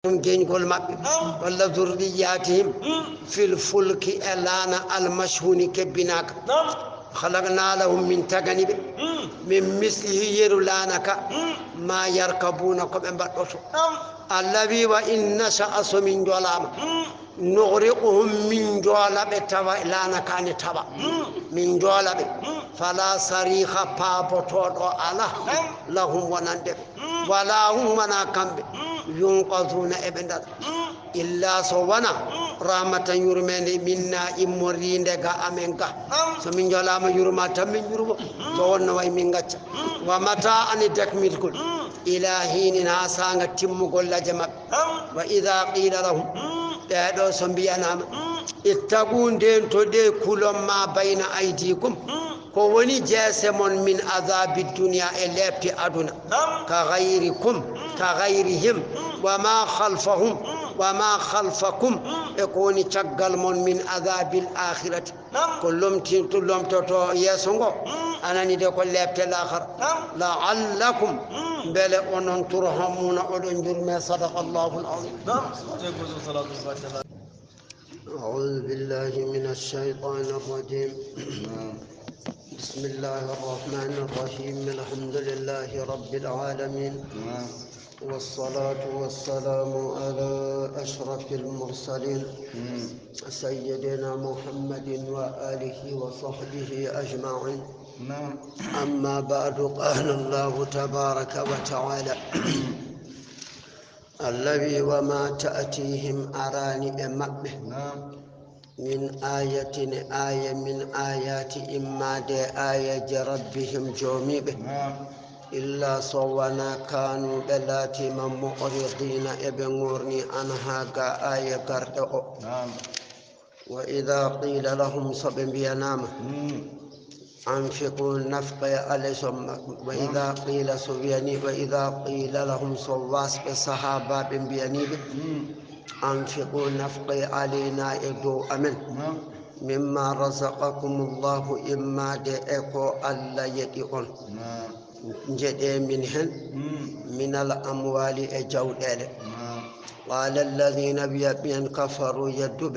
جين كل ما ولا ذرياتهم في الفلك الان المشهون كبناك خلقنا لهم من تجنب من مثله يرلانك ما يركبون قبل بدوسو الذي وإن نشأ من جلام نغرقهم من جوالب تبا لانا كان تبا من جوالب فلا صريخ بابطو على لهم ونندب ولا هم مناكم ينقذون ابن إلا سوانا رحمة يرمين منا إمورين دقا أمنك سمين جلام يرمات من يرم سوانا ويمنغت ومتى أن تكمل كل إلى حين ناسان تم كل جمع وإذا قيل لهم تهدو سنبيانا اتقون دين تدي كل ما بين أيديكم كوني جاسمون من عذاب الدنيا اللي أدنى كغيركم كغيرهم وما خلفهم وما خلفكم يكوني تقل من عذاب الآخرة كلهم تتو يسنغو أنا ندي كل لابت الآخر لعلكم بل أنهم ترحمون أولنجر ما صدق الله العظيم. أعوذ بالله من الشيطان الرجيم. بسم الله الرحمن الرحيم. الحمد لله رب العالمين والصلاة والسلام على أشرف المرسلين سيدنا محمد وآله وصحبه أجمعين. أما بعد قال الله تبارك وتعالى الذي وما تأتيهم أراني أمبه من آية من آيات إما دي آية ربهم جوميبه إلا صوانا كانوا بلاتي من مؤرضين ابنورني أنها آية قرأ وإذا قيل لهم صبن بينام أنفقوا النفق عليهم وإذا قيل سبياني وإذا قيل لهم صواس بصحابة بيانيب أنفقوا النفق علينا إدو أمن مما رزقكم الله إما دئكو ألا يدئون جدي منهن من الأموال أجودال قال الذين بيبين كفروا يدب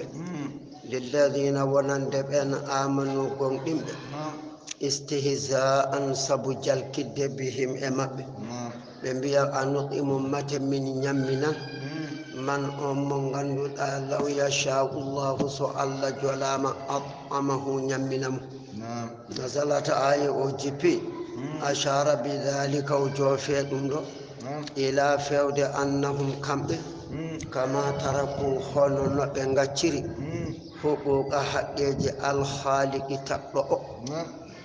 للذين ونندبين آمنوا قم استهزاء سبجل كد بهم أمب بنبيا أنقم مت من يمنا من أمم لو يشاء الله سؤال جلام أطعمه يمنا نزلت آية أوجبي أشار بذلك وجوفيتم إلى فود أنهم كما تركوا خلون بنغتشري حقوق حقيج الخالق تقلق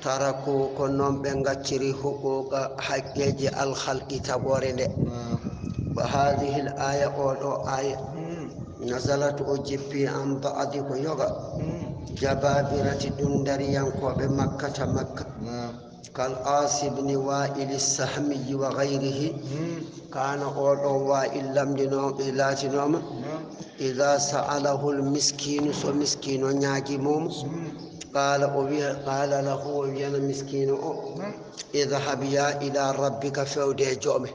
تركوا كنهم بنغتشري حقوق حقيج الخلق تقورن. وهذه الآية أو آية نزلت أجبي عن بعض يوغا جبابرة دندريا بمكة مكة كالعاص بن وائل السهمي وغيره كان أولو وائل لم ينوم إذا سأله المسكين مسكين ناجي موم قال له ويانا مسكين اذهب يا إلى ربك فودي جومه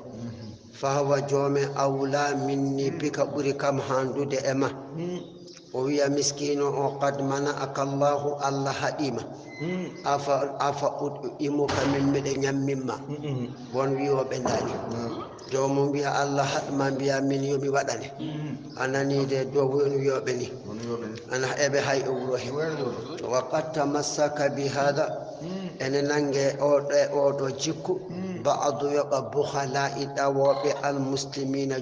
فهو جومه أولى مني بك بركم هاندو دي أما ويا مسكين قد منعك الله حديمة أفا أدئمك من مدن يمما ونويو بنداني جوم بيا الله حدما بيا من يومي وداني أنا نيدي دوه ونويو بني أنا أبي هاي أوروه وقد تمسك بهذا أن ننجي أودو جيكو بعض يقى بخلاء دواب المسلمين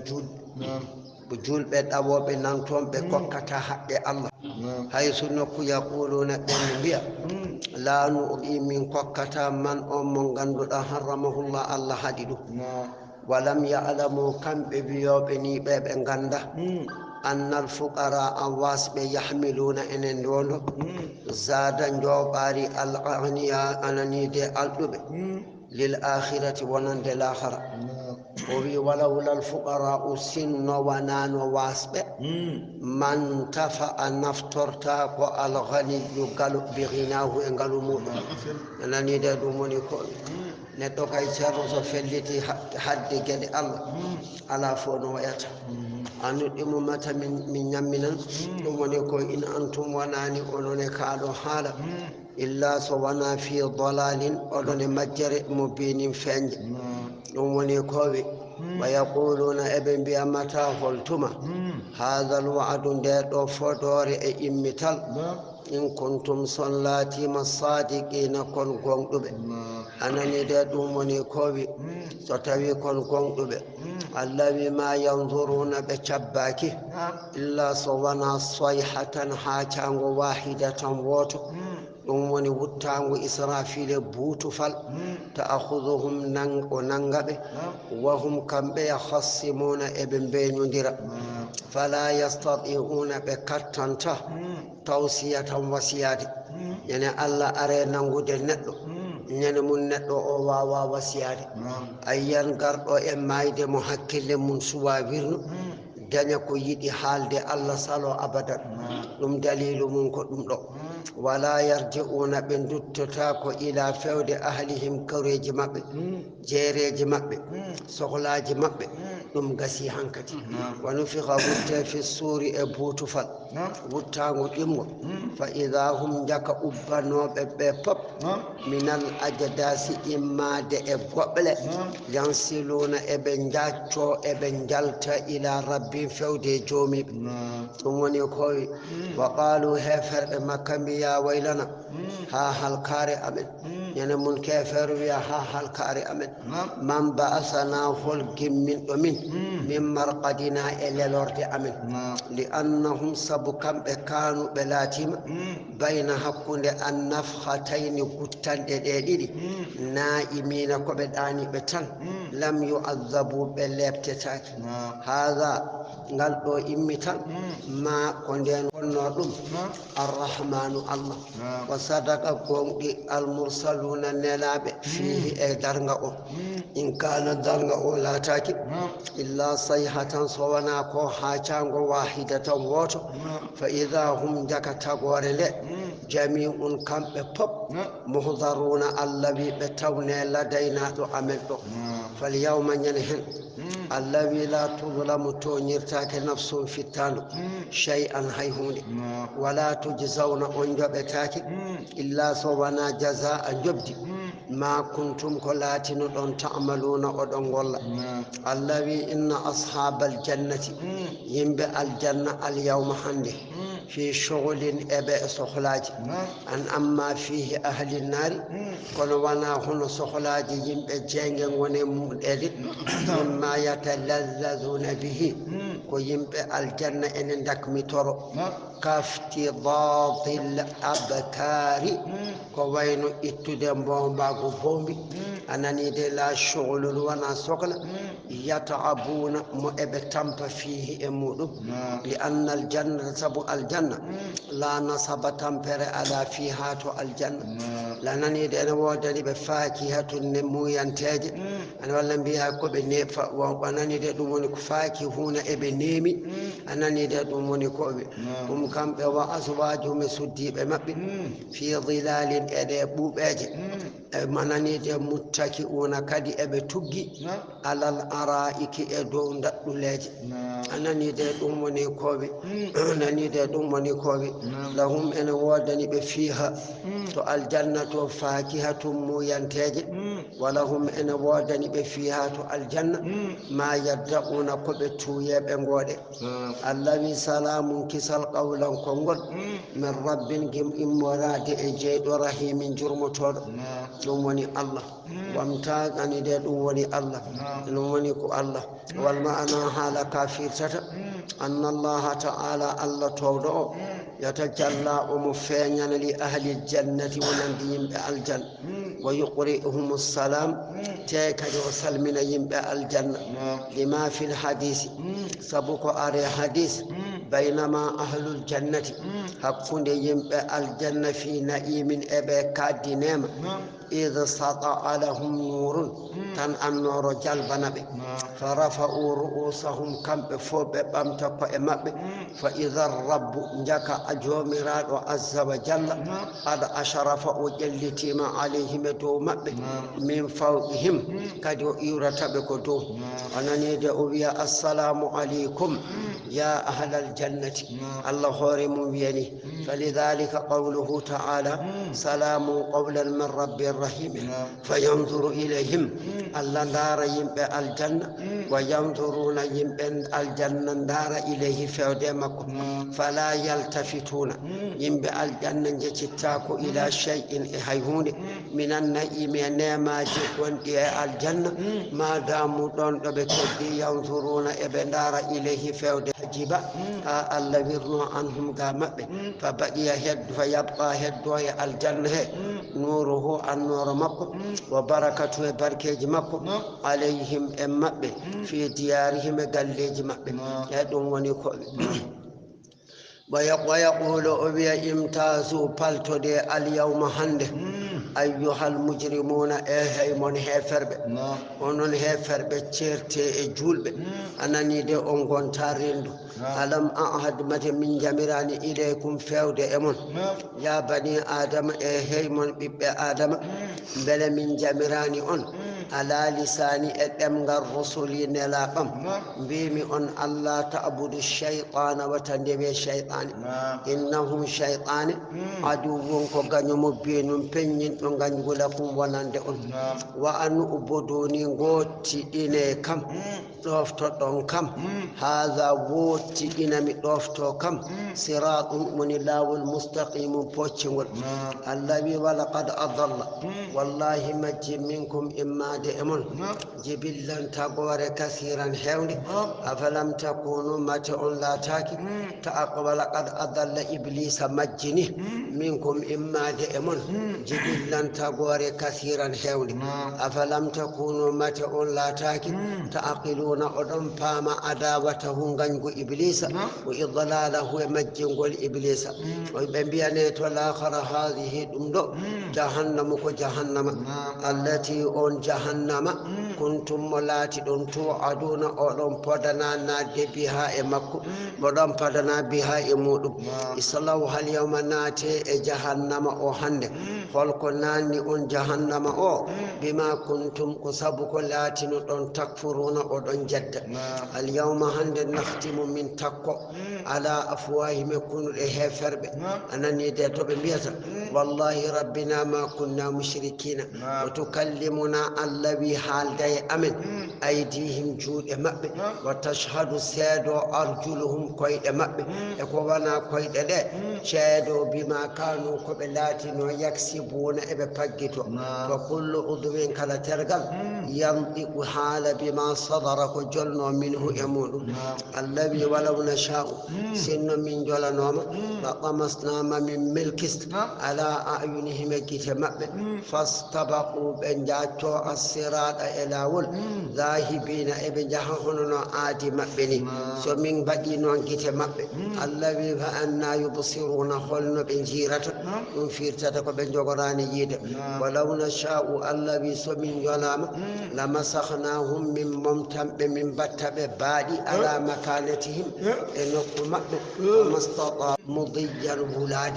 جول بدأوا بنانتهم بكوكتا حق الله حيث نكو يقولون بنبيا لا نؤذي من كوكتا من أمم غندو حرمه الله حديدو ولم يعلموا كم ببيو بني بغندا أن الفقراء واسب يحملون إن دولو زادا جوباري الأغنياء أنني دي ألدب للآخرة ونند الآخرة ولولا الفقراء سن ونان واسب من تفع نفترتا والغني يقال بغناه انقالوا مود أنني دي دوموني كل نتوكا يشارو سفلتي حد جد الله على فون وياتا anu ɗimu mata min ñamminan ɗum woni ko in antum wonani onone kaaɗo haala illa so wona fi dalalin oɗone majjere mo binin feñje ɗum woni koɓe wa yaquluna eɓe mbiya mata holtuma hadha alwa'du nde ɗo fodore e immital in kuntum son laatima sadiqina kon gonɗuɓe anani de ɗum woni koɓe so tawi kon gonɗuɓe allah wi ma yanzuruna ɓe cabbaki illa so wona sayhatan haacango wahidatan woto ɗum woni wuttango israfile buutufal ta'khuduhum o nangaɓe wahum kamɓe yahassimuna eɓe mbeñodira fala yastati'una ɓe kattanta tawsiyatan wasiyade ñande allah are nangude neɗɗo ñande mum neɗɗo o wawa wasiyade ayyan garɗo e mayde mo hakkille mum suwa wirno daña ko yiɗi haalde allah salo abadan ɗum dalilu mum ko ɗum ɗo wala yarji'una ɓe duttata ko ila fewde ahlihim koreji maɓɓe jeereji maɓɓe sohlaji maɓɓe ɗum gasi hankadi wa nufiha wutte fi suuri e buutufal wuttago ɗimgo fa ida hum jaka ubbanoɓe ɓe pop minal ajdasi immade e goɓɓle yansiluna eɓe jacco eɓe jalta ila rabbi fewde joomiɓe ɗum woni koye wa qalu heferɓe makka mbiya waylana ha halkare amen ñande mum kefer wiya ha halkare amen man ba'asana hol gimminɗo min marqadina e lelorde amen li annahum sabu kamɓe kanu ɓe laatima bayna hakkude an nafhatayni guttanɗe ɗe ɗiɗi naa'imina koɓe ɗaniɓe tan lam yu'azzabu ɓe lebtetaki haha ngal ɗo immi tan ma ko nden wonno ɗum arrahmanu allah wa sadaka gonɗi almursaluna nelaɓe fihi e darga o in kana darga o laataki illa sayhatan so wona ko haacango wahidatan woto fa ida hum jaka tagore nde jami'un kamɓe pop muhdaruna allah wi ɓe tawne ladaynaɗo amen ɗo falyawma ñande hen allah wi la tuzlamu toñirtake nafsum fittando shay'an hay hunde wala tujzawna on joɓetake illa so wona jaza a jobdi ma kuntum ko laatino ɗon ta'maluna oɗon golla allah wi inna ashabal jannati yimɓe aljanna alyawma hande fi shughlin eɓe sohlaji an amma fihi ahli nari kono wona hono sohlaji yimɓe jeegen wone muɗede mimma yatalazzazuna bihi ko yimɓe aljanna ene dakmitoro kaftidadil abkari ko wayno ittude mbombago bombi anani de la shughlul wona sohla yataabuna mo eɓe tampa fihi e muɗum li anna aljanna sabu aljanna la nasaba tampere ala fiha to aljanna la nanide ene wodani ɓe fakihatun ne muyanteje ana walla mbiya koɓe nefa ananide ɗum woni ko faaki huna eɓe neemi ananide ɗum woni koɓe ɗum kamɓe wa aswajum e suddiɓe maɓɓe fi dilalin eɗe ɓuuɓeje e mananide muttaki una kadi eɓe tuggi alal araiki e dow daɗɗuleje ananide ɗum woni koɓe ananide ɗum woni koɓe lahum ene wodani ɓe fiha to aljanna to fakihatum muyanteje walahum ene wodani ɓe fiha to aljanna ma yadda'una koɓe tuyeɓe ngoɗe allah wi salamun kisal qawlan konngol min rabbin gim immorade e jeyɗo rahimin jurmotoɗo ɗum woni allah wamtagani de ɗum woni allah ɗum woni ko allah wal ma'ana haala kafirtata anna allaha ta'ala allah towɗo o yatajalla omo feeñana li ahli ljannati wonandi yimɓe aljanna wa yuqri'uhum ssalam te kadi o salmina yimɓe aljanna lima fi lhadisi sabu ko are hadis baynama ahlul jannati hakkude yimɓe aljanna fi na'imin eɓe kaddinema id sata'a lahum nurun tan annoro jalbana ɓe فرفعوا رؤوسهم كم بفوب بامتق امب فإذا الرب جك أجومراد عز وجل قد أشرف وجلتما عليهم دوم من فوقهم قد يرتبك دوم أنني دعويا السلام عليكم يا أهل الجنة الله خورم بيني فلذلك قوله تعالى سلام قولا من رب الرحيم فينظر إليهم الله دار يمبئ الجنة وينظرون يمبئ الجنة دار إليه فودمكم فلا يلتفتون يمبئ الجنة جتاكو إلى شيء هيهون من النعيم نعمة جكون الجنة ما داموا دون بكدي ينظرون ابن دار إليه فودجبا الله يرنو عنهم قامت فبقي هد فيبقى هد الجنة نوره النور مكو وبركته بركة مكو عليهم أمب في ديارهم قليج مب يدون ونكو ويقول أبي امتازوا بالتو دي اليوم هنده أيها المجرمون إيه من هفرب ونن هفرب تشيرتي جولب أنني دي أنغون تاريندو ألم أعهد مت من جميراني إليكم فيود أمون يا بني آدم إيه من بيب آدم بل من جميراني أن على لساني أدمغ الرسول نلاقم بيمي أن الله تعبد الشيطان وتندبي الشيطان إنهم شيطان عدو كغني مبين بينين غني لكم ونندئون وأن أبدوني غوتي إني كم دوفتو كم هذا ووتي إنمي دوفتو كم صراط من الله المستقيم بوتشنغل الذي ولقد أضل والله مجي منكم إما دئمون جبلا تقور كثيرا هوني أفلم تكونوا متعون لا تاكي تأقبل قد أضل إبليس مجني منكم إما دئمون جبلا تقور كثيرا هوني أفلم تكونوا متعون لا تاكي تأقلون أدم فاما عداوته غنغو إبليس وإضلاله مجنغو الإبليس وبنبيانيت والآخر هذه دمدو جهنم كجهنم التي أون جهنم كنتم ملاتي دون توعدون أولم بدنا نادي بها إمكو بدن بدنا بها إمودو إسلام اليوم ناتي جهنم أوهند فالكناني أون جهنم أو بما كنتم كسبك لاتي دون تكفرون أودن جد اليوم هند نختم من تقو على أفواههم كن فرب أنني ديتو بميزة والله ربنا ما كنا مشركين وتكلمنا الذي حال داي أمن أيديهم جود مأب وتشهد سيدو أرجلهم كويد مأب يكوانا كويد ده شهدوا بما كانوا قبلاتين ويكسبون إبقاقتو وكل أضوين كلا ترقل ينطق حال بما صدرك جلنا منه يمون الذي ولو نشاء سن من جلنهم لطمسنا من ملكست على أعينهم كتمأب فاستبقوا بنجاتو الصراط إلى ول ذاهبين ابن جهنم آدي مأبني سمين بدينون كتمأب الذي فأنا يبصرون خلن بنجيرة انفيرتك بنجغراني يد ولو نشاء الذي سمين جلام لمسخناهم من ممتم من بتب بادي على مكانتهم إنكم وما استطاع مضيا الولاد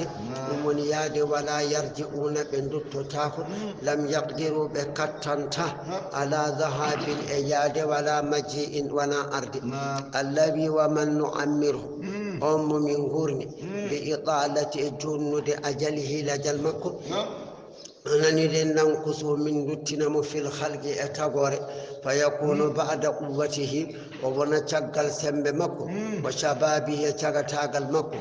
ومن ياد ولا يرجعون بندت تاخذ لم يقدروا بكتنته على ذهاب الإياد ولا مجيء ولا أرض الذي ومن نعمره أم من غرن بإطالة جند أجله لجل مكو أنني لننقص من دتنا في الخلق أتغور فيكون بعد قوته وبنشغل سمب مكو وشبابه تغتاغل مكو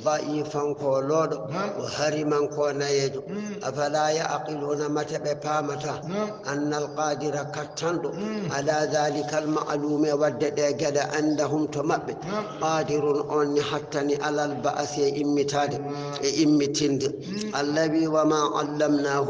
ضعيفا كولود وهرما كونيجو أفلا يعقلون متى بفامتا أن القادر كتندو على ذلك المعلوم ودد عندهم تمب قادر أن حتى على البأس إمتند الذي وما علمناه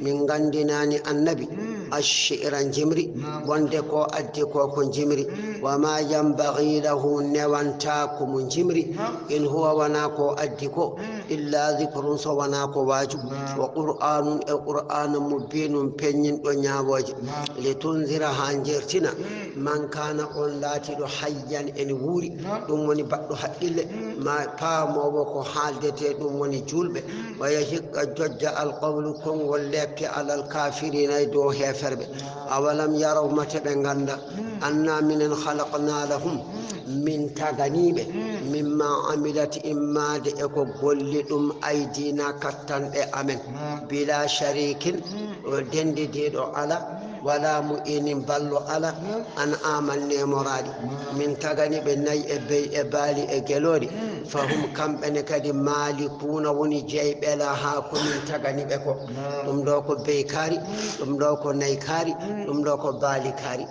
من غندنان النبي الشعر جمري وندكو أدكو كن جمري وما ينبغي له نوانتاكم جمري إن هو وناكو أدكو إلا ذكر وناكو واجب وقرآن مبين بين ونياوج لتنذر هانجرتنا من كان قلاتي حيا إن ووري دموني بعد حقل ما قام وكو حالدتي دموني جولب ويهق جج القول كن ولك على الكافرين يدو هفرب أولم يروا متبنغندا أنا من خلقنا لهم من تغنيب مما عملت إما دئكو قلتم أيدينا كتن أمن بلا شريك ودند ديدو على ولا مؤين بلو على أن آمن مرادي من تغني بناي أبي أبالي أجلوري فهم كم بنكدي مالكون وني جايب لها من تغني بكو دم دوكو بيكاري دم دوكو نيكاري دم دوكو باليكاري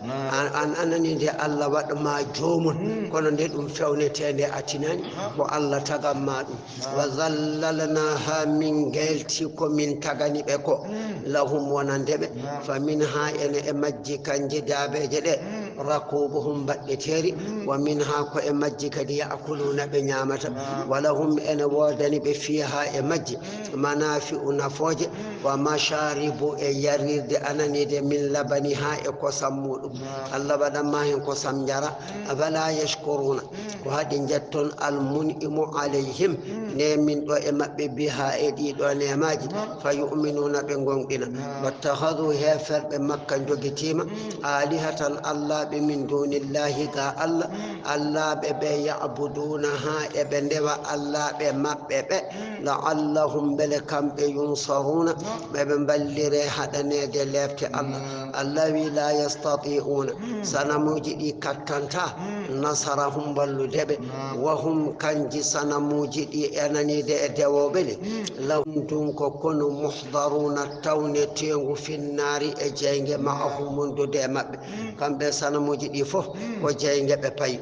أنا ندي الله وقت ما جومون كنا ندي فونتين أتناني والله تغمادو وظللناها من غيلتكو من تغني بكو لهم ونندب فمنها إن مجي كان جدابة جدة ركوبهم بدتيري ومنها كو مجي كدي يأكلون بنيامة ولهم إن ودن بفيها مجي منافع نفوج ومشارب يريد أن ند من لبنها إكو سمود الله بدما هنكو سمجرا أفلا يشكرون وهذا جتون المنئم عليهم نيمين وإما بها إديد ونيماج فيؤمنون بنغونقنا واتخذوا هفر بمكة جوجتيما آلهة الله من دون الله قال الله ببي يعبدونها ابن دوا الله بمبب لعلهم بلكم ينصرون ببن بلره هذا نيد لفت الله الذي لا يستطيعون سنموجدي كتنتا نصرهم بلدب وهم كنج سنموجدي أنني دوبل لهم تنكو كنوا محضرون التون تيغو في النار اجينغ معهم منذ دمب كم بسنا مجدي فو وجينغ بباي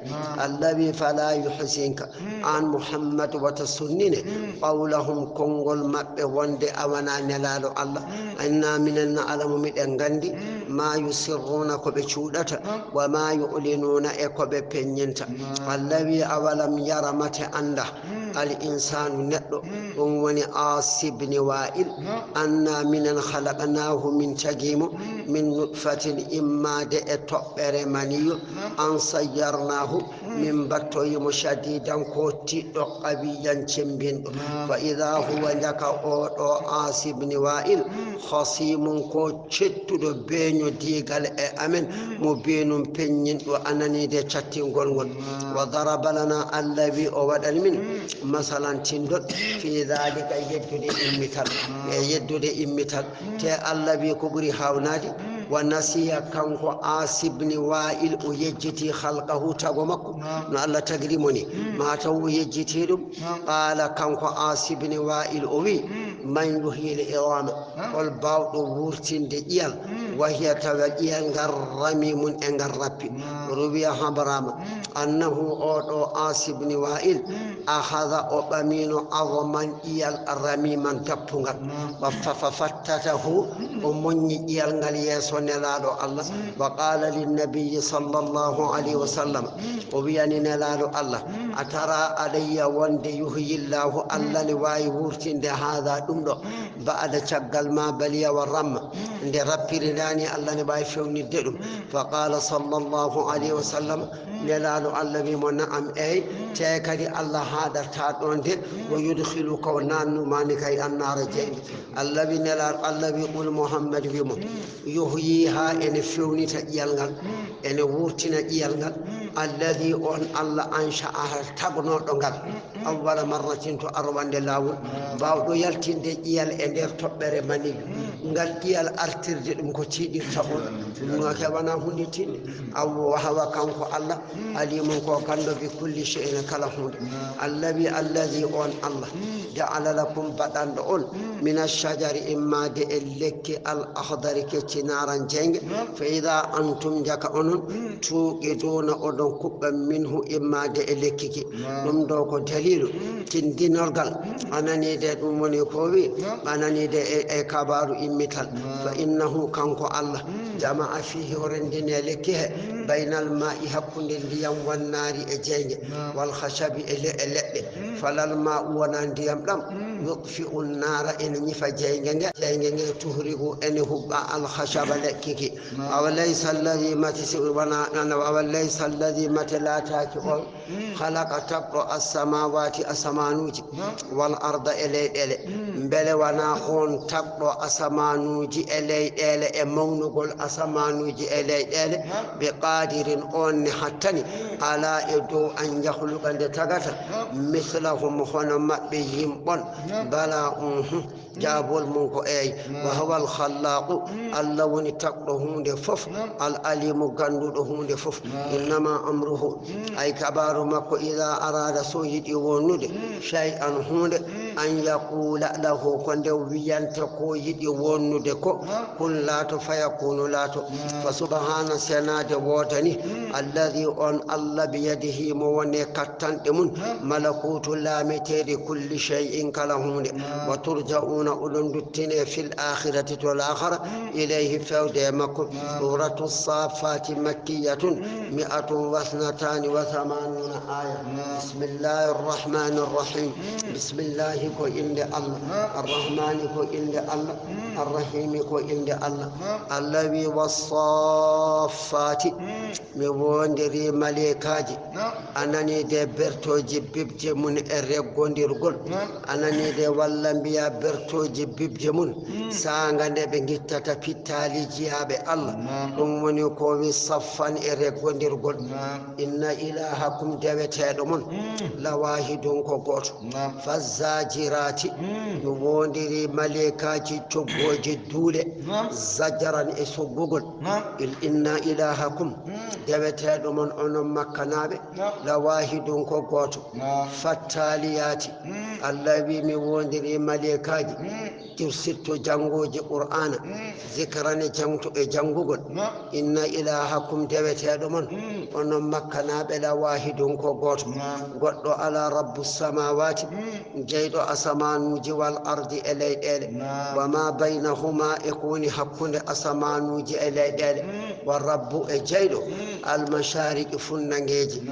الذي فلا يحزنك عن محمد وتسنين قولهم كونغول مب وند اوانا نلالو الله إنا من نعلم من غندي ما يسرون كبچودتا وما يعلنون كبپنينتا الذي أولم يرى مت عنده الإنسان ندو وني عاص بن وائل أنا من خلقناه من تجيم من نطفة إما دئتبر مني أن صيرناه من بطي مشديدا كوتي قويا تشمبين فإذا هو لك أو عاص بن وائل خصيم كوتشت بينو ديغال أمن مبين بينين وأنني دي تشاتين وضرب لنا الذي أودل من مثلا تندد في ذلك يدد إمثال تي الذي كبري هاونادي ونسي كانكو عاصب بن وائل ويجتي خلقه تغمكو الله تغريمني ما تو يجتي قال كانكو عاصب بن وائل أوي من يحيي العظام والبعض ورتين ديال وهي توجيان غرمي من انغربي ربيا حبرام أنه أو عاصب بن وائل أخذ أبامين عظما إيال الرمي من تبتغل وفتته ومني إيال غليس ونلالو الله وقال للنبي صلى الله عليه وسلم وبياني نلالو الله أترى علي وند يحيي الله الله لواي ورتين ده هذا دمدو بعد شغل ما بلي والرم عند ربي رناني الله نباي فيوني دلم فقال صلى الله عليه وسلم نلالو الله بمنعم أي تكري الله هذا تادون دي ويدخلك ونان مانكاي النار جيد الذي نلال الله بيقول محمد بيمو يحييها إن فيوني تجيالغال إن ورتنا جيالغال الذي أن الله أنشأها تبنو دونغال أول مرة تو أروان دلاول باودو يالتين دي جيال إندر تبري مني ngal diyal artirde dum ko tiidi tabul no kebana hunde tinni aw wahawa kanko Allah alimun ko kando bi kulli shay'in kala hunde alladhi on Allah ja'ala lakum badando on min ash-shajari imma de lekki al-akhdari ke cinaran jeng fa idha antum jaka onon tuqiduna odon kubba minhu imma de lekki dum do ko dalilu tindinorgal anani de dum woni ko wi anani de e kabaru مثل فإنه كانكو الله جمع فيه ورندين لكه بين الماء حكون اليوم والنار أجين والخشب إلى فلا الماء وننديم لم يطفئ النار إن يفجين تهرغ إنه الخشب لكك أوليس الذي أوليس الذي لا تاكل خلق تبرأ السماوات أسمانوج والأرض إلي بل وناخون تبرأ أسمانوج إلي أمونغل أسمانوج إلي بقادر أن حتى على إدو أن يخلق أن تغفر مثلهم خنم بهم بلا جابوا المنكو أي وهو الخلاق اللون تقرهون دفف الأليم قندرهون دفف إنما أمره أي كبار مكو إذا أراد سويد يوند شيئا هون أن يقول له كند وينتقو يوند كن لا فيكون لا فسبحان سناد وطني الذي أن الله بيده موني كتن من ملكوت لامتر كل شيء كلهون وترجعون أولندتين في الآخرة والآخرة إليه فوديمكم سورة الصافات مكية 182 آية بسم الله الرحمن الرحيم بسم الله كو إند الله الرحمن كو إند الله الرحيم كو إند الله الذي والصافات ميوندري ملكاجي أنني دي برتوجي بيبجي من الرقونديرغول أنني دي واللنبيا برتوجي بيبجي من سانغاني بنجتتا بيتالي جيابي الله أموني كومي صفان الرقونديرغول إن إلهكم دوتيدو من لواحدون كوكوت فالزاجرات ميوندري ملكاجي تبوجي دولي زجرا إسوغوغول إن إلهكم دبتادو من أنم مكانابي لواحدون كوكوت فالتاليات الذي ميوندري ملكاجي ترسلت جنغوجي قرآن ذكراني جنغوغل إن إلهكم دبتادو من أنم مكانابي لواحدون كوكوت قدو على رب السماوات جيدو أسمانوجي والأرض إلي وما بينهما يكون حقون أسمانوجي إلي والرب جيدو المشارق فننجي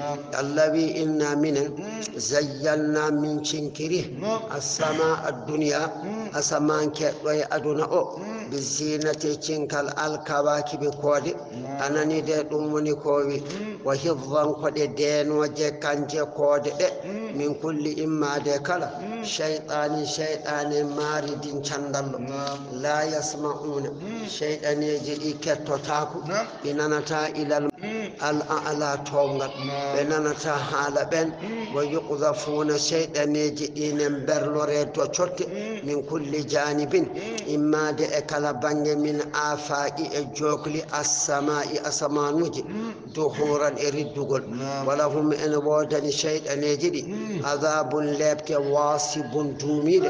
الذي إنا من زينا من شنكره السماء الدنيا أسمان كوي أدنى بزينة شنكال الكواكب كودي أنني دي أمني كوي وحفظا قد دين وجكان كودي من كل إما دي كلا شيطان مارد شندل لا يسمعون شيطان يجري كتوتاكو إننا إلى الأعلى تونغ بيننا حالا بين ويقذفون شيطان يجدين برلوريت وشوت من كل جانب إما دي أكلا بانج من آفاق الجوكل السماء أسمانوج دخورا إردقل ولهم إن بودن شيطان يجدي عذاب لابك واصب دوميد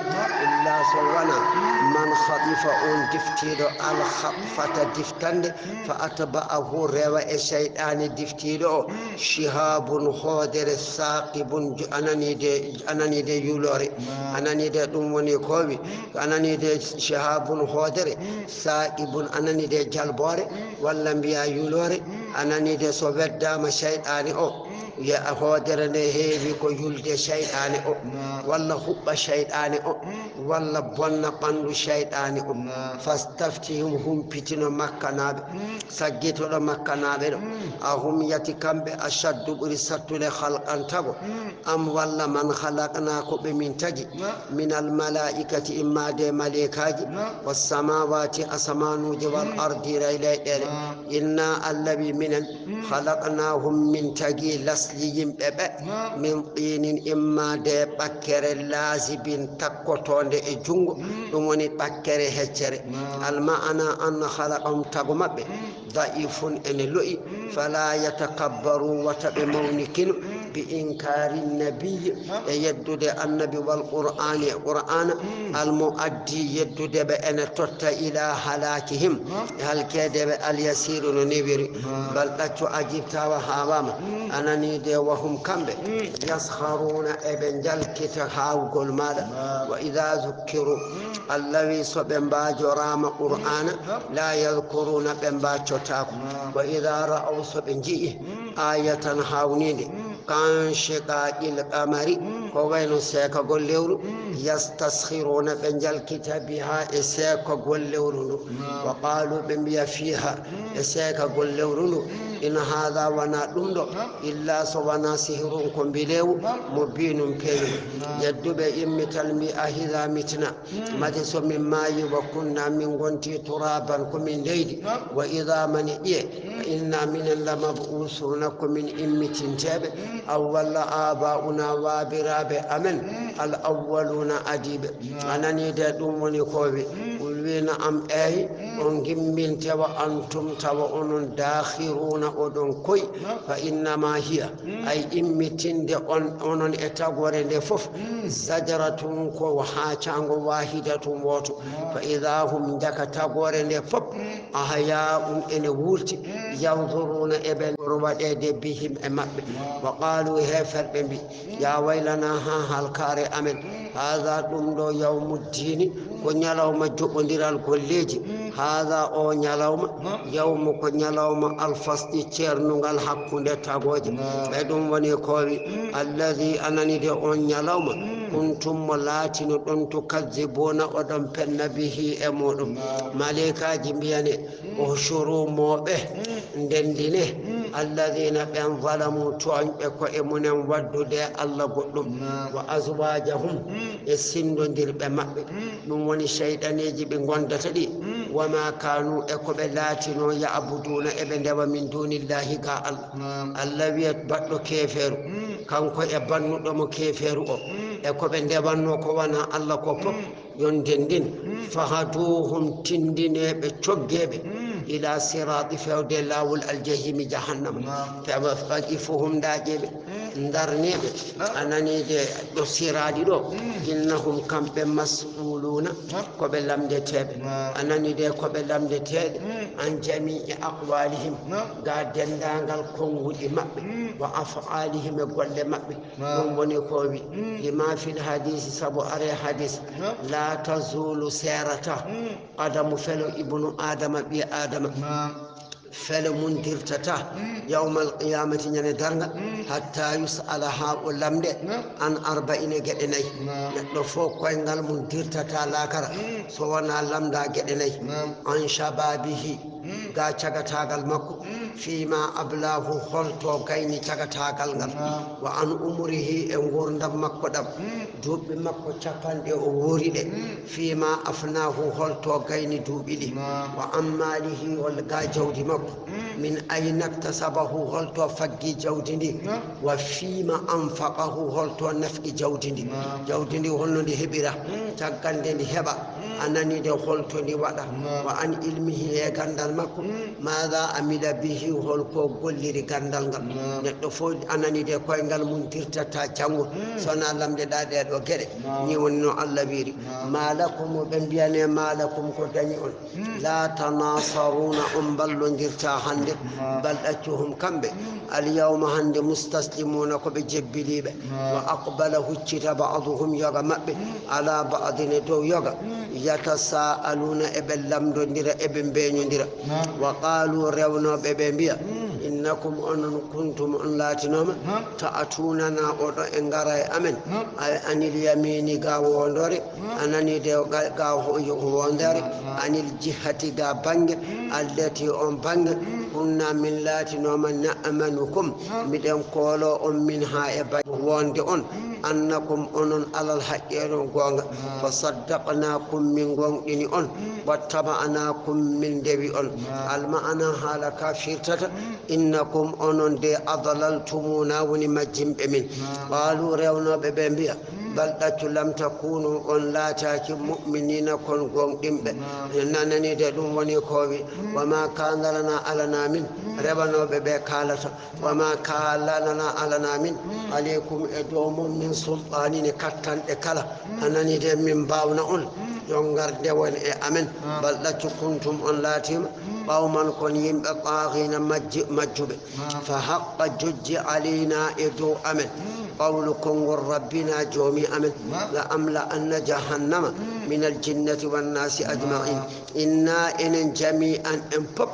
إلا سوانا من خطف أن دفتير الخطفة دفتند فأتبعه روا الشيطان دفتيرو شهاب خادر ثاقب أنني دي يولوري أنني دي دموني كوبي أنني دي شهاب خادر ثاقب أنني دي جلبوري والأنبياء يولوري أنني دي صوبت دام الشيطان يا خادر نهيبي كو يولد الشيطان ولا حب الشيطان ولا بنا بند الشيطان فاستفتهم هم بيتنا مكاناب سجيتوا مكاناب أهم يتكم بأشد برسالة لخلق أنتبه أم ولا من خلقنا بمن تجي من الملائكة إما دي ملائكة والسماوات أسمانوج والأرض ريلي إنا الذي من خلقناهم من تجي لسليم ببا من طين إما دي بكر لازبين تقوتون دي جنغ دموني بكر هجر المعنى أن خلقهم تقمب ضعيف إن لؤي فلا يتكبروا وتبمونكن بإنكار النبي يدد النبي والقرآن المؤدي يدد بأن تت إلى هلاكهم هل كذب اليسير نبري بل أجبت وهاوام أنني de wahum kambe yaskharuna eben jalkita hawgol mada wa idha zukkiru allawi so be mbajorama qur'ana la yadhkuruna be mbacotako wa idha ra'aw so be jii ayatan hawnide kan shiqaqil qamari ko wayno seka gol lewru yastaskhiruna be jalkita biha e seka gol lewru wa qalu be biya fiha e seka gol lewru in hadha wana dumdo illa so wana sihrun ko bilew mubinum pewu yaddube immital mi ahida mitna mati so min mayi wa kunna min gonti turaban ko min leydi wa idha man iye inna min lamab'usuna ko min immitintebe awwala abauna wa birabe amen al awwaluna adibe anani de dum woni kobe ulwina am ay on gimminte wa antum tawa onon dakhiruna odon koy fa inna ma hiya ay immitinde on onon e tagore de fof zajratun ko haacango wahidatun woto fa idha hum daka tagore de fof ahya ene wurti yanzuruna eben ruwadede bihim e mabbe wa qalu heferbe bi ya waylana ha halkare amen hadha dum do yawmuddin ko nyalawma jobbodiral golleji hadha o nyalawma yawmu ko nyalawma alfasdi cernungal hakkunde tagoje be dum woni kowi alladhi anani de on nyalawma kuntum latino don to kazzibuna odon penna bihi e modum malaikaji biyane o shuru mobe ndendine alladhina ban zalamu tu'anbe ko e munen waddude Allah goddum wa azwajahum e sindondirbe mabbe dum woni shaydaneji be gondata di wama kanu e ko be latino ya abuduna e be ndewa min dunillahi ka Allah wiyat baddo keferu kanko e bannudo mo keferu o e ko be ndewanno ko wana Allah ko pop yon dendin fahaduhum tindine be coggebe ila sirati fawde lawul aljahim jahannam fawaqifuhum dajebe ndarnebe anani de do siradi do innahum kambe mas'uluna ko be lamdetebe anani de ko be lamdetede an jami'i aqwalihim ga dendangal kongudi mabbe wa af'alihim golle mabbe dum woni ko wi lima fil hadith sabu are hadith la tazulu sirata qadamu falo ibnu adama bi adama fele mundirtata yawmal qiyamati nyane darga hatta yus'ala ha'ulamde an arba'ina gede nay neddo fo koyngal mundirtata lakara so wana lamda gede nay an shababihi ga cagatagal makko fima ablahu holto gayni cagatagal ngal wa an umrihi e ngurdam makko dam dubbe makko capande o wori de fima afnahu holto gayni duubidi wa ammalihi wal ga jawdi makko min ayna iktasabahu holto faggi jawdindi wa fima anfaqahu holto nafqi jawdindi jawdindi holno ndi hebira taggande ndi heba anani de holto ndi wada wa an ilmihi e gandal makko madha amila bihi holko golliri gandal ngal neddo fo anani de koyngal mun tirtata jango sona lamde dade do gede ni wonno Allah wiri malakum ben biyane malakum ko dani on la tanasaruna ballondirta hande baldacuhum kambe al yawma hande mustaslimuna ko be jebbilibe wa aqbala huccita ba'dhum yaga mabbe ala ba'dine dow yaga yatasaaluna e be lamdondira e be beñondira wa qalu rewnobe be biya innakum onon kuntum on latinoma ta'atunana odo e ngara e amen anil yamini ga wondore anani de ga wondore anil jihati ga bange allati on bange kunna min latinoma na'manukum miden kolo on min ha e wonde on annakum onon alal haqqeron gonga fasaddaqnakum min gongdini on wattaba'nakum min dewi on al ma'ana hala kafirtata innakum onon de adlaltumuna woni majjimbe min qalu rewnobe be biya bal daccu lam takunu on laataki mu'minina kon gongdimbe nanani de dum woni kowi wama kana lana alana min rebanobe be kalata wama kana lana alana min alaykum e domum min sultani ne kattande kala anani de min bawna on jongar dewon e amen baldaccu kuntum on laatima qawman kon yimɓe taghina majjuɓe fa haqqa jojji alayna e dow amen qawlu kongol rabbina joomi amen la amla anna jahannama min aljinnati wannasi ajmain inna enen jami'an en pop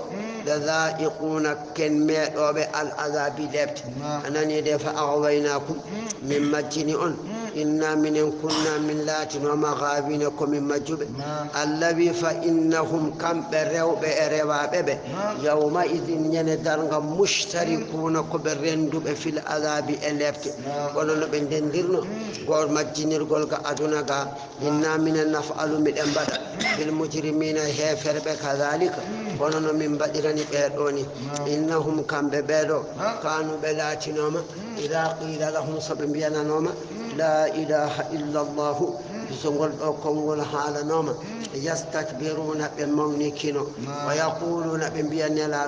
لذائقون كن ميدوب العذاب لبت أنني دفع أغويناكم من مجنئون إنا من كنا من لاتن ومغابينكم من مجب الذي فإنهم كم بروا بأرواب يومئذ يندرن مشتركون كبرندب في العذاب لبت ولن بندندرن قول مجنر قول أدنى إنا من نفعل من أنبدا بالمجرمين هيفر بكذلك ولن من بدرن بيروني إنهم كم ببيرو كانوا بلاتنوما إذا قيل لهم صبن بيانا نوما لا إله إلا الله يسنقل أكون حال نوما يستكبرون بمونيكينو ويقولون بيانا لا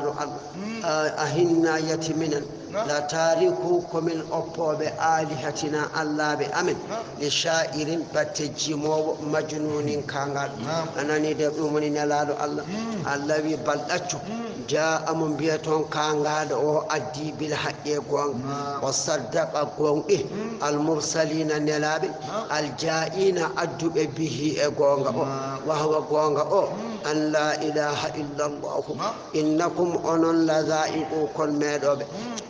أهنا يتمنا لا تاريخكم من أبواب آلهتنا الله بأمن لشائر بتجمو مجنون كانغال أنني دبومني نلالو الله الذي بلدتو جاء من بيتون كانغال أو أدي بالحق قوان وصدق قوان المرسلين نلابي الجائين أدو به قوان وهو قوان أن لا إله إلا الله إنكم أن لذائقكم ميدوب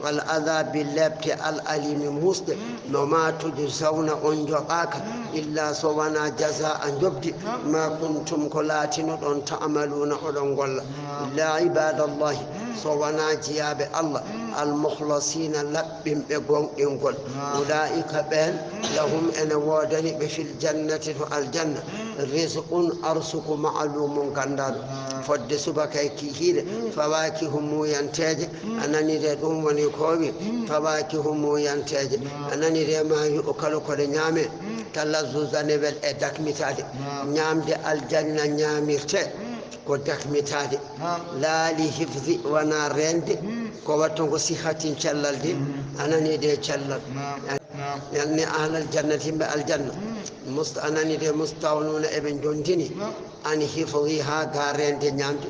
والعذاب اللبت الأليم مسلم وما تجزون أنجقاك إلا سوانا جزاء جبدي ما كنتم كلاتين أن تعملون أدنقل إلا عباد الله سوانا جياب الله المخلصين لبهم بقوم إنقل أولئك بين لهم أن وادني في الجنة الجنة رزق أرسك معلوم كندار فد سبكي كيهيد فواكه مو ينتاج أنني ردوم ونكوبي فواكه مو ينتاج أنني رما يؤكل كل نعمة تلزوزا نبل أدك متادي نعم دي الجنة نعمرتي كودك متادي لا لحفظ ونارند كواتون صحة شلال دي أنني دي شلال يعني أهل الجنة بالجنة أنني دي مستعونون ابن جندني أن حفظها غارين دي نعمد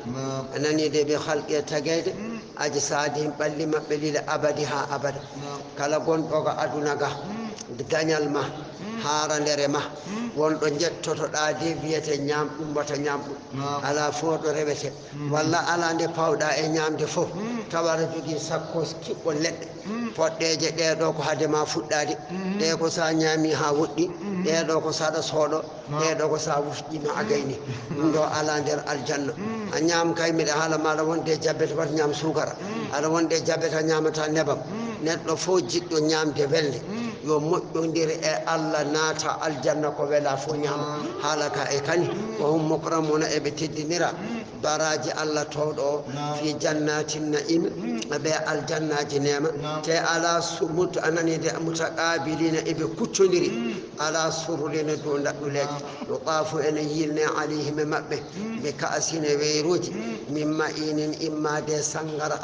أنني دي بخلق يتغيد أجسادهم بل ما بليل أبدها أبدا كلا قون بغا أدونغا دانيال ما هاران رما won do jettoto da de wiete nyam dum bata nyam ala fodo rebete walla ala de pawda e nyamde fof tawara jogi sakkos kibbo ledde poddeje de do ko hade ma fuddade de ko sa nyami ha woddi de do ko sada sodo de do ko sa wufdi ma agayni dum do ala der aljanna a nyam kay mi hala mala wonde jabbete wat nyam sukara ala wonde jabbete nyamata nebam neddo fo jiddo nyamde welde yo moƴƴondire e Allah naata aljanna ko wela fo ñama halaka e kani wa hum mukramuna e ɓe teddinira baraji Allah towɗo fi jannatin na'im be aljannaji nema te ala sumut ananide mutaqabilina e ɓe kuccodiri ala surulina dow daɗɗuleji yuqafu ene yilne alayhim maɓɓe ɓe ka'asine weyruji min ma'inin imma de sangara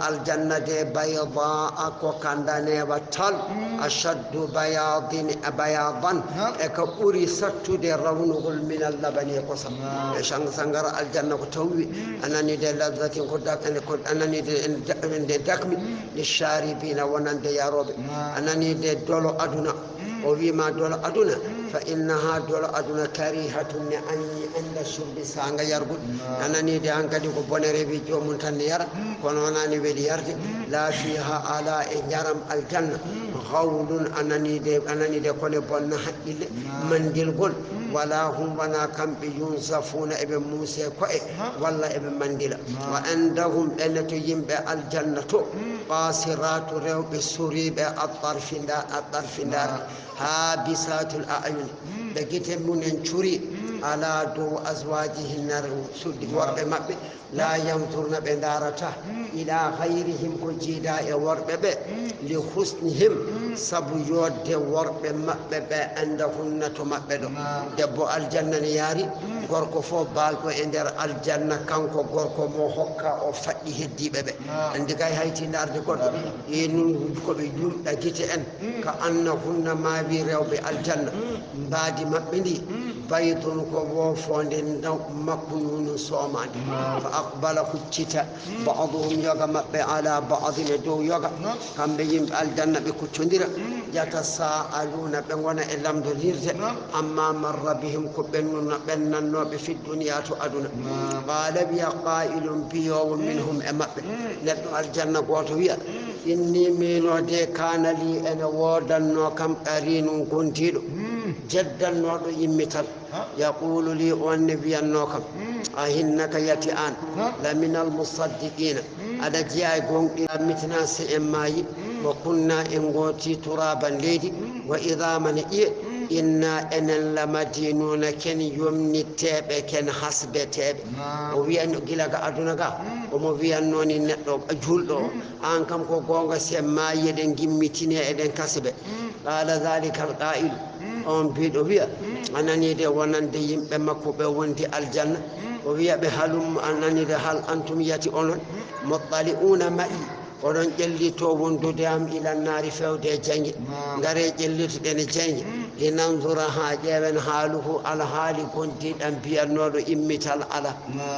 aljanna de bayda ko kandanewa tal ashaddu bayadan e ka ɓuri sattude rawnugol min allabani e kosam e sangara aljanna ko tawwi anani de lazzatin ko anani de dakmi li sharibina wonande yaroɓe anani de dolo aduna o wima dolo aduna fa innaha dolo aduna karihatun ne anni anda shurbi sanga yargud anani de hankadi ko bonere wi jomum tan ne yara kono wonani weeli yarde la fiha ala e jaram aljanna غول أنني ده كل بنا حقيل منديل قول ولا هم بنا كم بينصفون ابن موسى كوي ولا ابن منديل وعندهم أن تجيب الجنة قاصرات رو بسوري بالطرف دار هابسات الأعين بقيت من شوري على دو أزواجهن سد ورب مبه لا ينظرن بندارته إلى غيرهم كجيدا ورب لحسنهم sabu yodde worɓe maɓɓe ɓe anda hunnato maɓɓe ɗo debbo aljanna ne yaari gorko fof balɗo e nder aljanna kanko gorko mo hokka o faɗɗi heddiɓe ɓe andi kay hayti darde goɗɗo e nun koɓe yumɗa gite en ka anna hunna mawi rewɓe aljanna mbaadi maadi maɓɓe ndi baydun ko wofonde makkuyunu somande fa aqbala kuccita ba'duhum yoga maɓɓe ala ba'din e dow yoga kamɓe yimɓe aljanna ɓe kuccodira yatasaaluna ɓe gona e lamdodirde amma marra bihim ko ɓennannoɓe fi duniya to aduna qala wiya qailum biyowo minhum e maɓɓe neɗɗo aljanna goto wiya inni minode kana li ene wodanno kam qarinum gontiɗo jeddannoɗo yimmital yaqulu li on ne wiyanno kam a hinnaka yati an laminal musaddiqina aɗa jeeya e gonɗi mittina se en maayi wa kunna en gooti turaban leydi wa idaman ƴiye inna enen lamadinuna ken yomnitteɓe ken hasbeteɓe o wiyan gila ga aduna ga omo wiyannoni neɗɗo julɗo o an kam ko gonga se maayi eɗen gimmitine eɗen kasbe qala dhalika al qailu on biɗo wiya ananide wonande yimɓe makko ɓe wondi aljanna o wiya ɓe halum ananide hal antum yati onon muttali'una ma'i oɗon ƴellito wondude am ila naari fewde e jangue ngare ƴellitoɗen e jangue linandura ha ƴeewen haaluhu alhaali gondiɗan mbiyannoɗo immital ala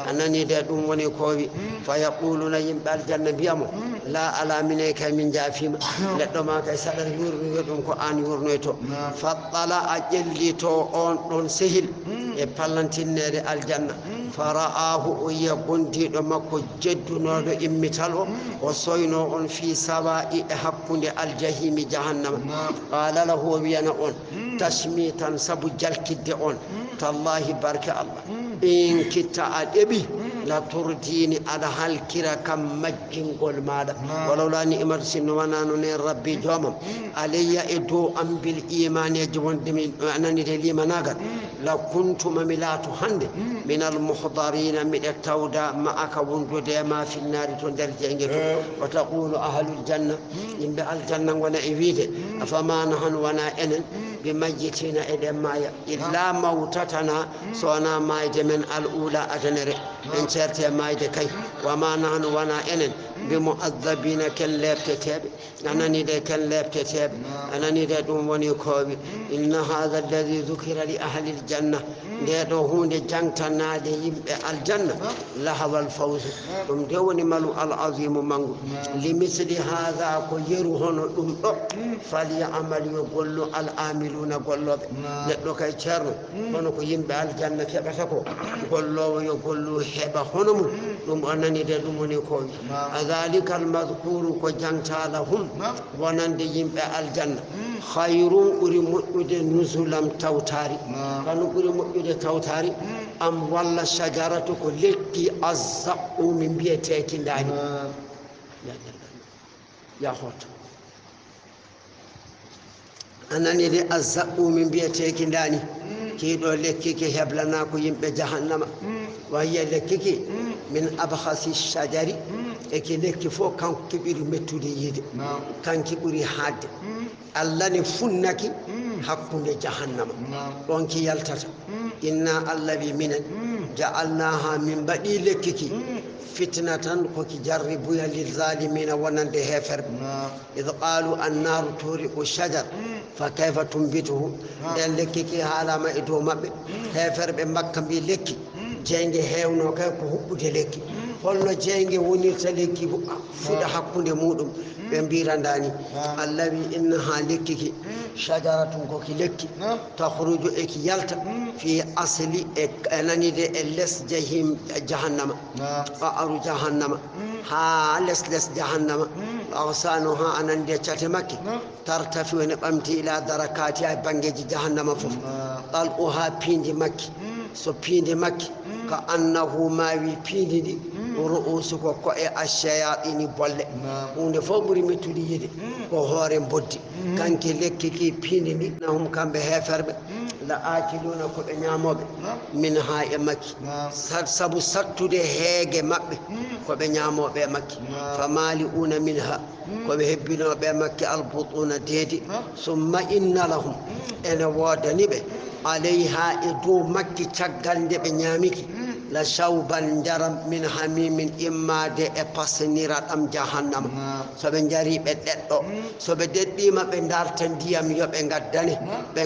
ananide ɗum woni ko wi fa yaquluna yimɓe aljanna mbiyamo la ala mine kay min jaafima neɗɗo ma kay saɗa yurnoyo ɗum ko an yurnoyto fattala a ƴellito on ɗon sehil e pallantinnede aljanna fara'ahu o yiya gondiɗo makko jeddunoɗo immital o soyno on fi sawa'i e hakkude aljahimi jahannama qala lahu o wiyana on tashmitan sabu jalkidde on tallahi barke allah in kitta a ɗeɓi la turdini aɗa halkira kam majjingol maɗa walawla ni'matu sinno wanano nen rabbi jomam alayya e dow am bil imaneji wondemi ananide limanagal la kuntuma mi laato hande min al muhdarina miɗe tawda ma aka wondude ma finnari to nder jeygue to wa taqulu ahlul janna yimɓe aljanna gona e wiide afama nahanu wona enen bi majjitina eɗen maya illa mawtatana sowona mayde men al ula adanere en certe mayde kay wama nahanu wona enen bi mu'azzabina ken lebteteɓe ananide ken lebteteɓe ananide ɗum woni kowi inna hadha alladhi dhukira li ahli aljanna ndeɗo hunde jangtanade yimɓe aljanna lahawal fawzu ɗum de woni malu al azimu mangu li misli hadha ko yeru hono ɗum ɗo falyamal yo gollu al amiluna golloɓe neɗɗo kay ceerno hono ko yimɓe aljanna keɓata ko gollowo yo gollu heɓa hono mum ɗum o nanide ɗum woni ko adhalika al madhkuru ko jangtala hum wonande yimɓe aljanna hayrun ɓuri moƴƴude nusulam tawtari kano ɓuri moƴƴude tawtari am walla shajaratu ko lekki azzaqu min mbiyeteki ndani ya hoto ananide azzaqu min mbiyeteki ndani kiɗo lekki ki heblana ko yimɓe jahannama wahiya lekki ki min abhasi shajari eki lekki fof kanko ɓuri mettude yiide kanki ɓuri haadde allah ne funnaki hakkude jahannama ɗon ki yaltata inna allah wi minen ja'alnaha min mbaɗi lekki ki fitna tan koki jarribuya lil zalimina wonande heferɓe id qalu annaru turiqu shajar fa kayfa tumbituhu nden lekki ki haalama e dow maɓɓe heferɓe makka mbi lekki jeyge hewno kay ko huɓɓude lekki holno jeyge wonirta lekki fuɗa hakkude muɗum ɓe mbirandani allah wi innaha lekki ki shajaratun koki lekki tahruju eki yalta fi asli e nanide e les jahim jahannama qa'aru jahannama ha les jahannama awsano ha anande cate makke tartafi wene ɓamti ila darakati ay bangeji jahannama fof ɗal'u ha piindi makke so piindi makke ka annahu mawi piindi ɗi ru'usu ko ko'e ashayatini bolle hunde fof ɓuri mettude yiide ko hoore boddi kanke lekki ki piindi ndi nahum kamɓe heferɓe la akiluna koɓe ñamoɓe min ha e makki sabu sattude heege maɓɓe koɓe ñamoɓe e makki fa mali una min ha koɓe hebbinoɓe e makki albutuna deedi summa inna lahum ene wodaniɓe alayha e dow makki caggal nde ɓe ñamiki la shawban jaram min hamimin immade e pasnira ɗam jahannama so ɓe jari ɓe ɗeɗɗo so ɓe deɗɗima ɓe darta ndiyam yo ɓe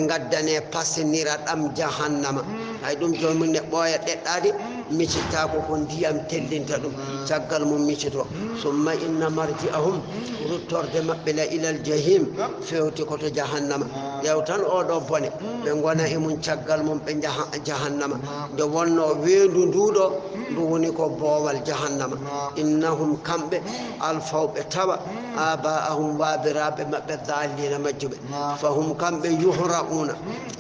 gaddane pasnira ɗam jahannama hay ɗum jomum ne ɓooya ɗeɗɗade micittako ko ndiyam tellinta ɗum caggal mum micito summa inna marji'ahum ruttorde maɓɓe la ilal jahim fewti koto jahannama ƴew tan oɗo bone ɓe gona e mum caggal mum ɓe jaha jahannama nde wonno weendu nduɗo ndu woni ko boowal jahannama innahum kamɓe alfawɓe tawa aba'ahum waabiraɓe maɓɓe dallina majjuɓe fahum kamɓe yuhra'una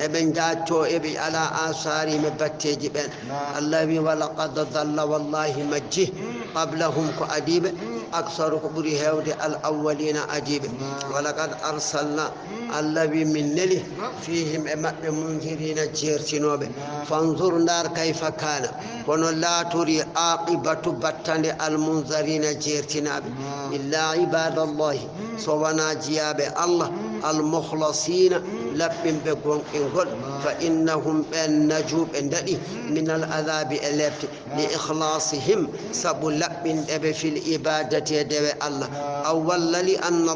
eɓe jacco eɓe ala asarime batteji ɓen allah wi walaqad dalla wallahi majji qablahum ko adiɓe aksaru ko ɓuri hewde al awwalina adiɓe walaqad arsalna allah wi min neli fihim e maɓɓe mundirina jertinoɓe fanzur ndar kayfa kana kono laaturi aqibatu battande almunzarina jertinaɓe illa ibadallahi so wona jiyaɓe allah almukhlasina laɓɓinɓe gonɗingol fa innahum ɓen najuɓe daɗi min al adabi e lebte li ihlasihim saabu laɓɓinɗeɓe fil ibadati e dewe allah aw walla li anna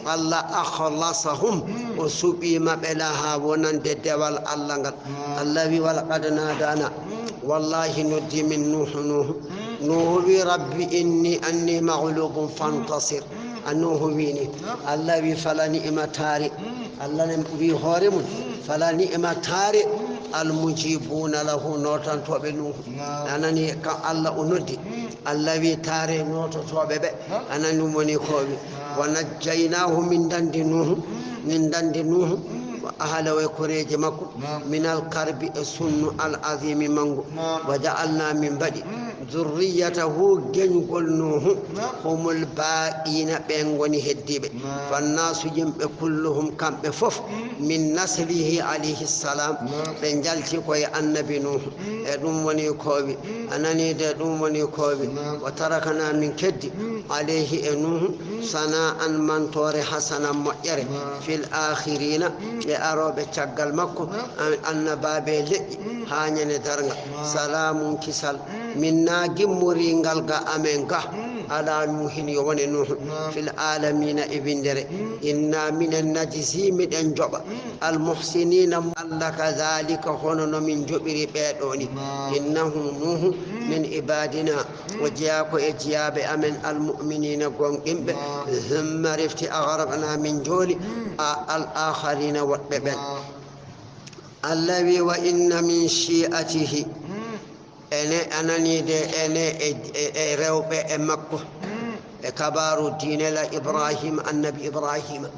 allah ahlasahum o suɓimaɓe laha wonande dewal allah ngal allah wi walaqad nadana wallahi noddi min nuhu wi rabbi inni anni maghlubun fantasir annuhu wini allah wi fala ni'ma tari allah ne wi hoore mum fala ni'ma tari almujibuna lahu notantoɓe nuhu anani kam allah o noddi allah wi tare nototoɓe ɓe anani ɗum woni ko wi wa najjaynahu min dandi nuhu wa ahla wa koreje makko min alkarbi e sunnu al azimi mango wa ja'alna min baɗi zurriyatahu geñgol nuhu humul baqina ɓen goni heddiɓe fannasu yimɓe kulluhum kamɓe fof min naslihi alayhi salam ɓe jalti koye annabi nuhu e ɗum woni koɓe anani de ɗum woni koɓe wa tarakana min keddi alayhi e nuhu sana an mantore hasana moƴƴere fil akhirina ɓe aroɓe caggal makko annabaɓe leƴƴi ha ñande darga salamun kisal min na gimmoringal ga amen ga ala nuhin yo woni nuhu fil alamina e windere inna minen najisi miɗen joɓa almuhsinina allah kadhalika hono no min joɓiri ɓeɗo ni innahu nuhu min ibadina o jeeya ko e jeeyaɓe amen almuminina gonɗinɓe humma refti agraqna min jooli al akharina woɗɓe ɓen allah wi wa inna min shi'atihi ene ananide ene e rewɓe e makko e kabaru dinela ibrahima annabi ibrahima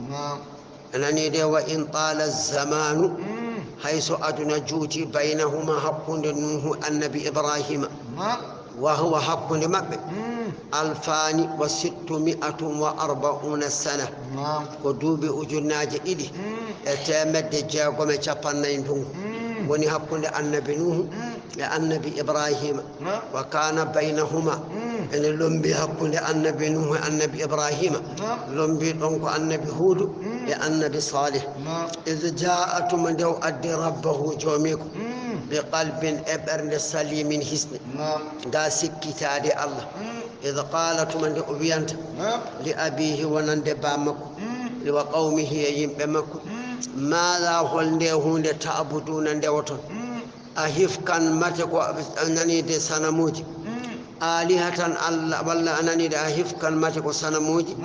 ananide wa in tala zamanu hayso aduna juuti baynahuma hakkude nuhu annabi ibrahima wa huwa hakkude maɓɓe alfani wa 640 sana ko duuɓi ujunnaje ɗiɗi e temedde jeegom e capannayyi ndungu woni hakkude annabi nuhu e annabi ibrahima wa kana baynahuma ene lombi hakkude annabi nuhu e annabi ibrahima lombi ɗon ko annabi huudu e annabi salih id ja'atuma ndew addi rabbahu joomiko bi qalbin e ɓernde salimin hisne ga sikkitade allah id qala tuma nde o wiyanta li abihi wonande ba makko wa qawmihi e yimɓe makko maada holnde hunde ta'buduna ndewoton a hifkan mate ko ananide sanamuji alihatan allah walla ananide a hifkan mate ko sanamuji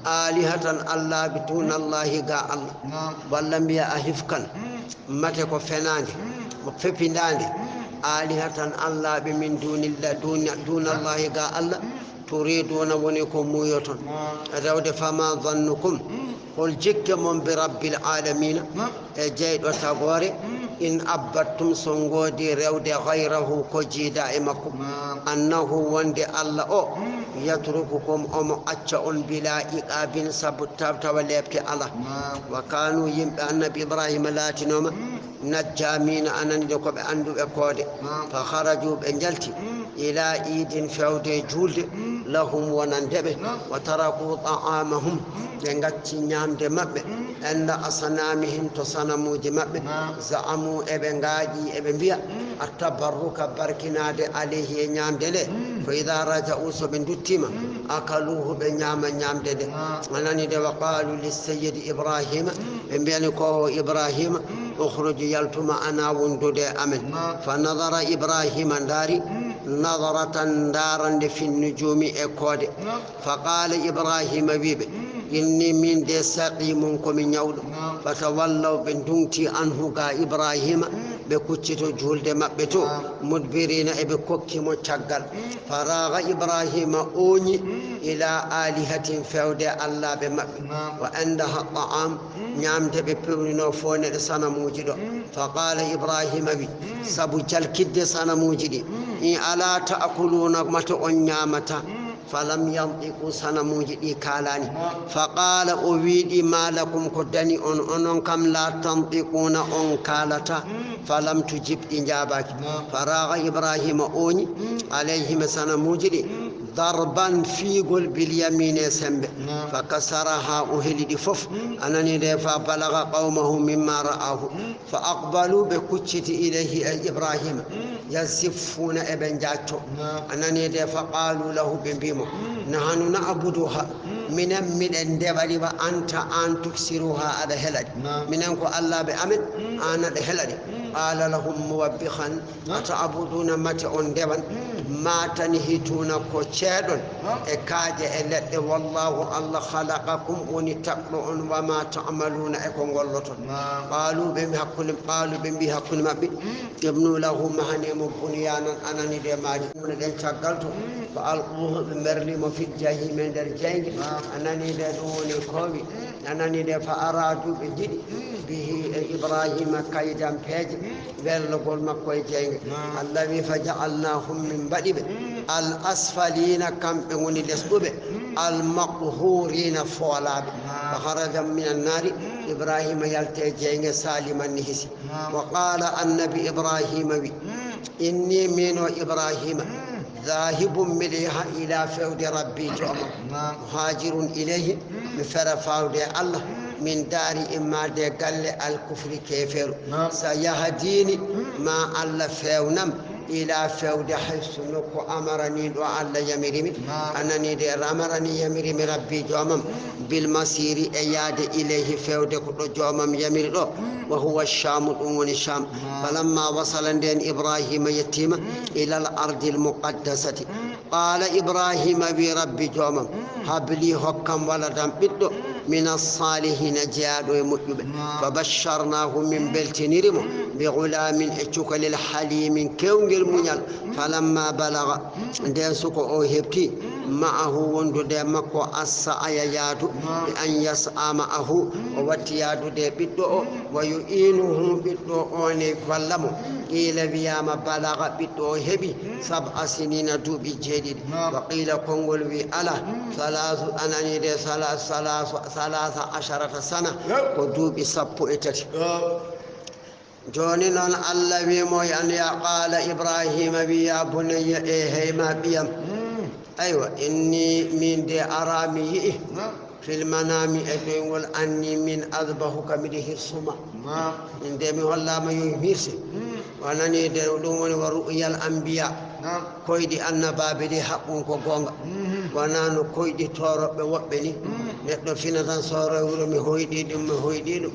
alihatan allah bi dunallahi ga allah walla mbiya a hifkan mate ko fenande ko fepindande alihatan allah ɓe min dunallahi ga allah turiduna woni ko muyoton rewde fama zannukum hol jikke mon bi rabbil alamina e jeyɗo tagore in abbattum so ngoodi rewde gayrahu ko jiida e makko annahu wonde allah o yatrukukum omo acca on bila iqabin sabu tawa lebte ala wa kanu yimɓe annabi ibrahima laatinoma najjamina anande koɓe anduɓe koode fa haraju ɓe jalti ila idin fewde julde lahum wonandeɓe wa taraku ta'amahum ɓe gacci ñamde maɓɓe enda asanamihim to sanamuji maɓɓe zaamu eɓe ngaaƴi eɓe mbiya attabarruka barkinade alayhi e ñamde nde فإذا رجعوا سبن دتيما أكلوه بنيام نيام دد أنني ده وقالوا للسيد إبراهيم بينكو إبراهيم اخرج يلتم أنا وندد أمن فنظر إبراهيم داري نظرة دارا في النجوم إكود فقال إبراهيم بيبي إني من دي سقيمكم من يود فتولوا بندنتي عنه إبراهيم بكتشتو جولد مبتو مدبرين بكوكي متشغل فراغ إبراهيم أوني إلى آلهة فود الله بمب وعندها الطعام نعمت ببرنو فون سنة موجدة فقال إبراهيم بي سبو جلكد سنة موجدة إن ألا تأكلون متى نعمتا فلم ينطقوا سنة موجدة كالاني فقال أويدي ما لكم كدني أن كم لا تنطقون أن كالتا فلم تجب إجابك فراغ إبراهيم أوني عليهم سنة موجدة ضربا في قلب اليمين سنب فكسرها أهل دفف أنني دفع بلغ قومه مما رآه فأقبلوا بكتشت إليه إبراهيم يزفون ابن جاتو أنني دفع قالوا له بنبيمو نحن نعبدها من اندبالي وأنت أن تكسرها على هلد مننكو الله بأمن أنا هلد قال لهم موبخا أتعبدون متى اندبان ما تنهتون كوشادون إكاد إلد والله الله خلقكم ونتقلون وما تعملون إكم واللطن قالوا بمبيها كل مبي ابنوا له مهنم بنيانا أنا ندي ماجي ندي شغلته فألقوه بمرلم في الجحيم من درجين أنا ندي دوني كوي أنا ندي فأرادوا بجد به إبراهيم كيدا بيج بلغوا المكوي جين الذي فجعلناهم من بدب الأسفلين كم بغني لسبب المقهورين فولاب فخرج من النار إبراهيم يلتي جين سالما نهسي وقال النبي إبراهيم بي إني من إبراهيم ذاهب مليها إلى فود ربي جمع مهاجر إليه بفرفاود الله من دار إما دي قال الكفر كيفر سيهديني ما الله فونم إلى فود حيث نكو أمرني وعلى يمرمي أنني دي أمرني يمرمي ربي جمم بالمسير أياد إليه فود جمم يمرمي وهو الشام الأمون الشام فلما وصل دين إبراهيم يتيم إلى الأرض المقدسة قال إبراهيم بربي جمم هب لي حكم ولدا بدو من الصالحين جاد ومجب فبشرناه من بلت نرمو بغلام اتشك للحليم كونج المنيل فلما بلغ ديسك أوهبتي معه وندو دي مكو السعي يادو بأن يسعى معه وواتيادو دي بدو ويؤينه بدو أوني فلمو قيل بيام بلغ بدو هبي 7 سنين دوبي جديد وقيل كونغول بي ألا ثلاث عشرة سنة ودوبي سبو إتتي جونين الله بيمو يعني قال إبراهيم بيا بني إيه ما بيام أيوة إني من دي أرامي في المنام أقول أني من أذبحك مده السماء من دي والله ما يميسي وأنني دون ورؤيا الأنبياء كويدي أن بابدي حقون كونغا ونانو كويدي تورب وبني نحن فينا تنصور ورمي هويدي دم هويدي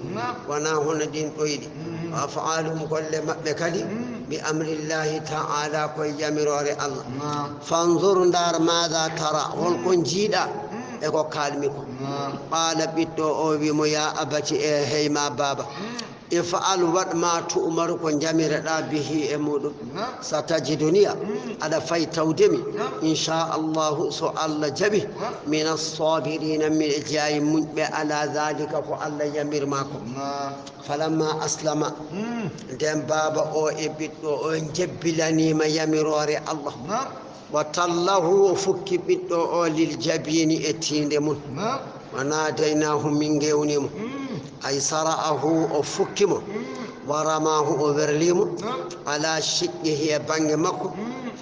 ونا هنا دين كويدي وأفعالهم كل مبكدي بأمر الله تعالى كوي جميرور الله فانظر دار ماذا ترى والكون جيدا eko kalmiko qala biddo o wi mo ya abati e heyma baba if'al wad ma tu'maru ko jamirada bihi e mudum satajiduniya ada fay tawdemi insha Allah so Allah jabi min as-sabirin min jayi munbe ala zalika ko Allah yamir mako falamma aslama dem baba o e biddo o jebbilani ma yamirore Allah وطله وفك بدو للجبين اتيندم وناديناه من جونيم أي صرعه وفكم ورماه وبرليم على شقه بانجمك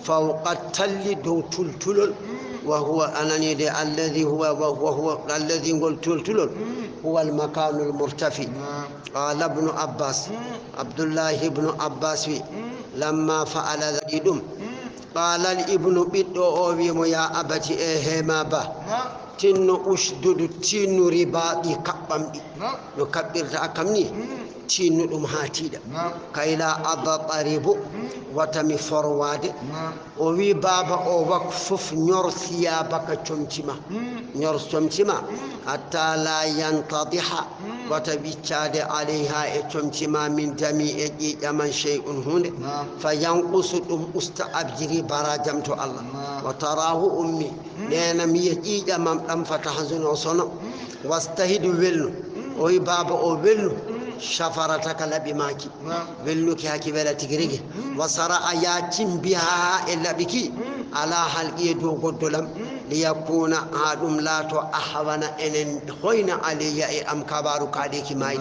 فوق التل دو تلتل وهو أنني الذي وهو الذي قلت تلتل هو المكان المرتفع قال ابن عباس عبد الله بن عباس لما فعل ذلك قال الابن بدو أوبيم يا أبتي إيه ما با تنو أشدد تنو رباطي كبامي نكبر تأكمني تنو أمهاتي كيلا أضطرب وتمي فرواد وي بابا أو وقفف نور ثيابك تشمتما نور تشمتما حتى لا ينتضح وتبيتشاد عليها تشمتما من جميع من شيء هنا فينقص أستأبجري براجمت الله وتراه أمي لأن ميجي من فتحزن وصنع واستهد ولو وي بابا أو ولو شفرتك لبماكي ولو كي هكي بلا تجريجي وصرا ياتم بها إلا بكي على حلقي دو قدلم ليكون هادم لا تو أحوان إن خوين علي أم كبارو كاديك ماي